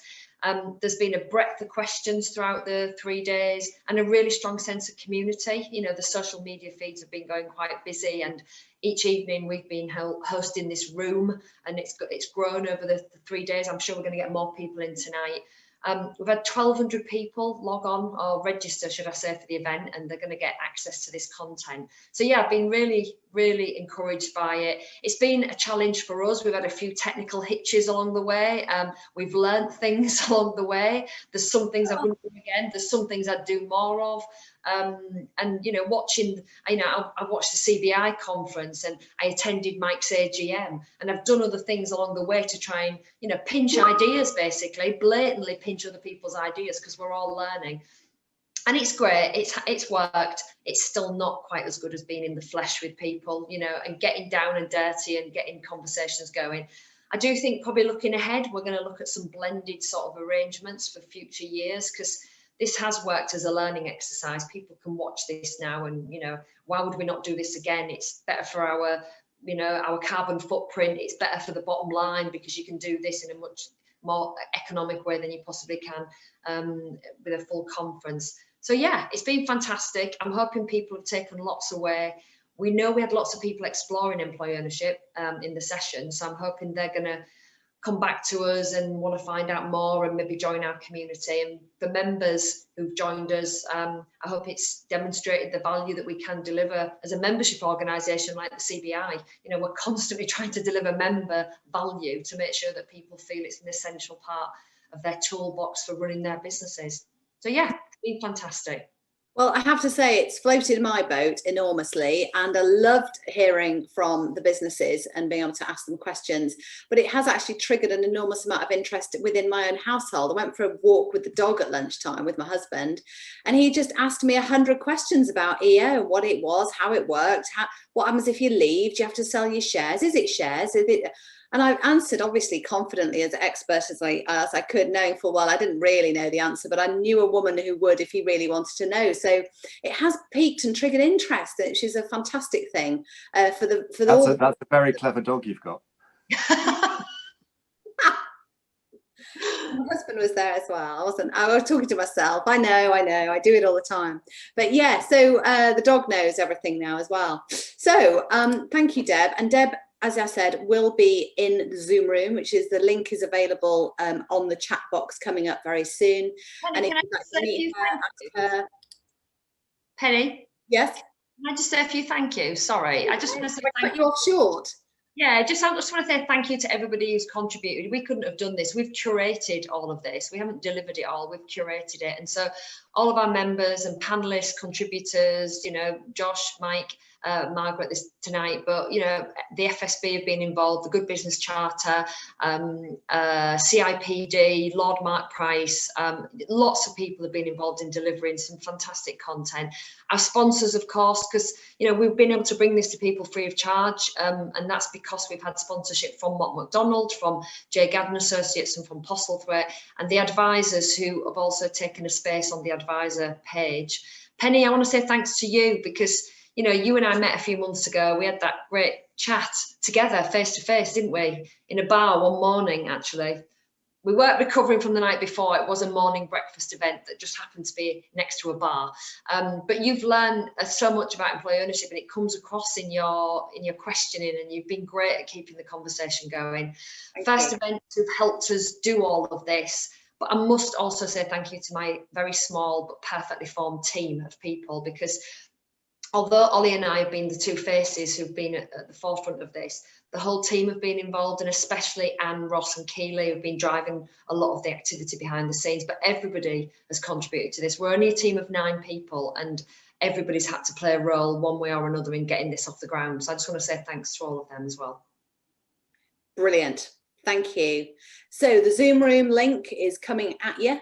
There's been a breadth of questions throughout the 3 days and a really strong sense of community. The social media feeds have been going quite busy, and each evening we've been hosting this room, and it's grown over the 3 days. I'm sure we're going to get more people in tonight. We've had 1,200 people log on or register, should I say, for the event, and they're going to get access to this content. So yeah, I've been really, really encouraged by it. It's been a challenge for us. We've had a few technical hitches along the way. We've learned things along the way. There's some things I wouldn't do again. There's some things I'd do more of. And watching, I watched the CBI conference and I attended Mike's AGM, and I've done other things along the way to try and pinch ideas, basically blatantly pinch other people's ideas, because we're all learning. And it's great, it's worked. It's still not quite as good as being in the flesh with people, and getting down and dirty and getting conversations going. I do think probably looking ahead, we're going to look at some blended sort of arrangements for future years, because this has worked as a learning exercise. People can watch this now and, why would we not do this again? It's better for our, our carbon footprint. It's better for the bottom line, because you can do this in a much more economic way than you possibly can with a full conference. So yeah, it's been fantastic. I'm hoping people have taken lots away. We know we had lots of people exploring employee ownership in the session. So I'm hoping they're going to come back to us and want to find out more and maybe join our community. And the members who've joined us, I hope it's demonstrated the value that we can deliver as a membership organisation like the CBI. We're constantly trying to deliver member value to make sure that people feel it's an essential part of their toolbox for running their businesses. So yeah, it's been fantastic. Well, I have to say it's floated my boat enormously, and I loved hearing from the businesses and being able to ask them questions, but it has actually triggered an enormous amount of interest within my own household. I went for a walk with the dog at lunchtime with my husband, and he just asked me 100 questions about EO, what it was, how it worked, what happens if you leave, do you have to sell your shares, is it shares, is it... And I answered obviously confidently, as expert as I could, knowing full well I didn't really know the answer, but I knew a woman who would if he really wanted to know. So it has piqued and triggered interest, which is a fantastic thing for the. That's a very clever dog you've got. My husband was there as well. I was talking to myself. I know, I do it all the time. But yeah, so the dog knows everything now as well. So thank you, Deb. And Deb, as I said, will be in the Zoom room, which is the link is available on the chat box coming up very soon. Penny, and can I just say a few thank yous? Penny? Yes? Can I just say a few thank yous? Sorry, I just want to say thank you. You're short. Yeah, I just want to say thank you to everybody who's contributed. We couldn't have done this. We've curated all of this. We haven't delivered it all. We've curated it. And so all of our members and panelists, contributors, Josh, Mike, Margaret tonight, but the FSB have been involved, the Good Business Charter, CIPD, Lord Mark Price, lots of people have been involved in delivering some fantastic content. Our sponsors, of course, because we've been able to bring this to people free of charge, and that's because we've had sponsorship from Mott Macdonald, from J. Gadden Associates, and from Postlethwaite, and the advisors who have also taken a space on the advisor page. Penny, I want to say thanks to you, because you and I met a few months ago. We had that great chat together, face to face, didn't we? In a bar one morning, actually. We weren't recovering from the night before. It was a morning breakfast event that just happened to be next to a bar. But you've learned so much about employee ownership, and it comes across in your questioning, and you've been great at keeping the conversation going. First events who've helped us do all of this But I must also say thank you to my very small but perfectly formed team of people, because although Ollie and I have been the two faces who've been at the forefront of this, the whole team have been involved, and especially Anne, Ross and Keeley have been driving a lot of the activity behind the scenes. But everybody has contributed to this. We're only a team of 9 people, and everybody's had to play a role one way or another in getting this off the ground. So I just want to say thanks to all of them as well. Brilliant. Thank you. So the Zoom room link is coming at you.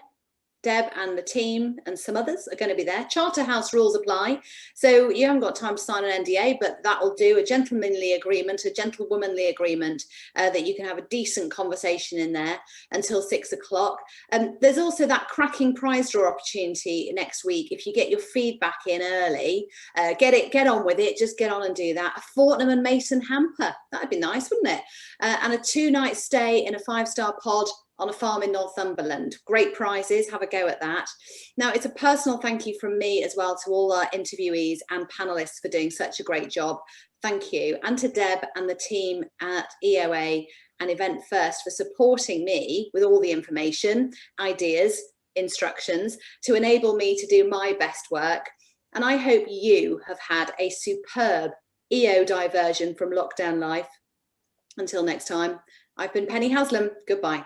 Deb and the team and some others are going to be there. Charterhouse rules apply. So you haven't got time to sign an NDA, but that will do. A gentlemanly agreement, a gentlewomanly agreement that you can have a decent conversation in there until 6 o'clock. There's also that cracking prize draw opportunity next week. If you get your feedback in early, get on with it. Just get on and do that. A Fortnum and Mason hamper. That'd be nice, wouldn't it? And a 2-night stay in a 5-star pod on a farm in Northumberland. Great prizes, have a go at that. Now, it's a personal thank you from me as well to all our interviewees and panelists for doing such a great job. Thank you. And to Deb and the team at EOA and Event First for supporting me with all the information, ideas, instructions to enable me to do my best work. And I hope you have had a superb EO diversion from lockdown life. Until next time, I've been Penny Haslam. Goodbye.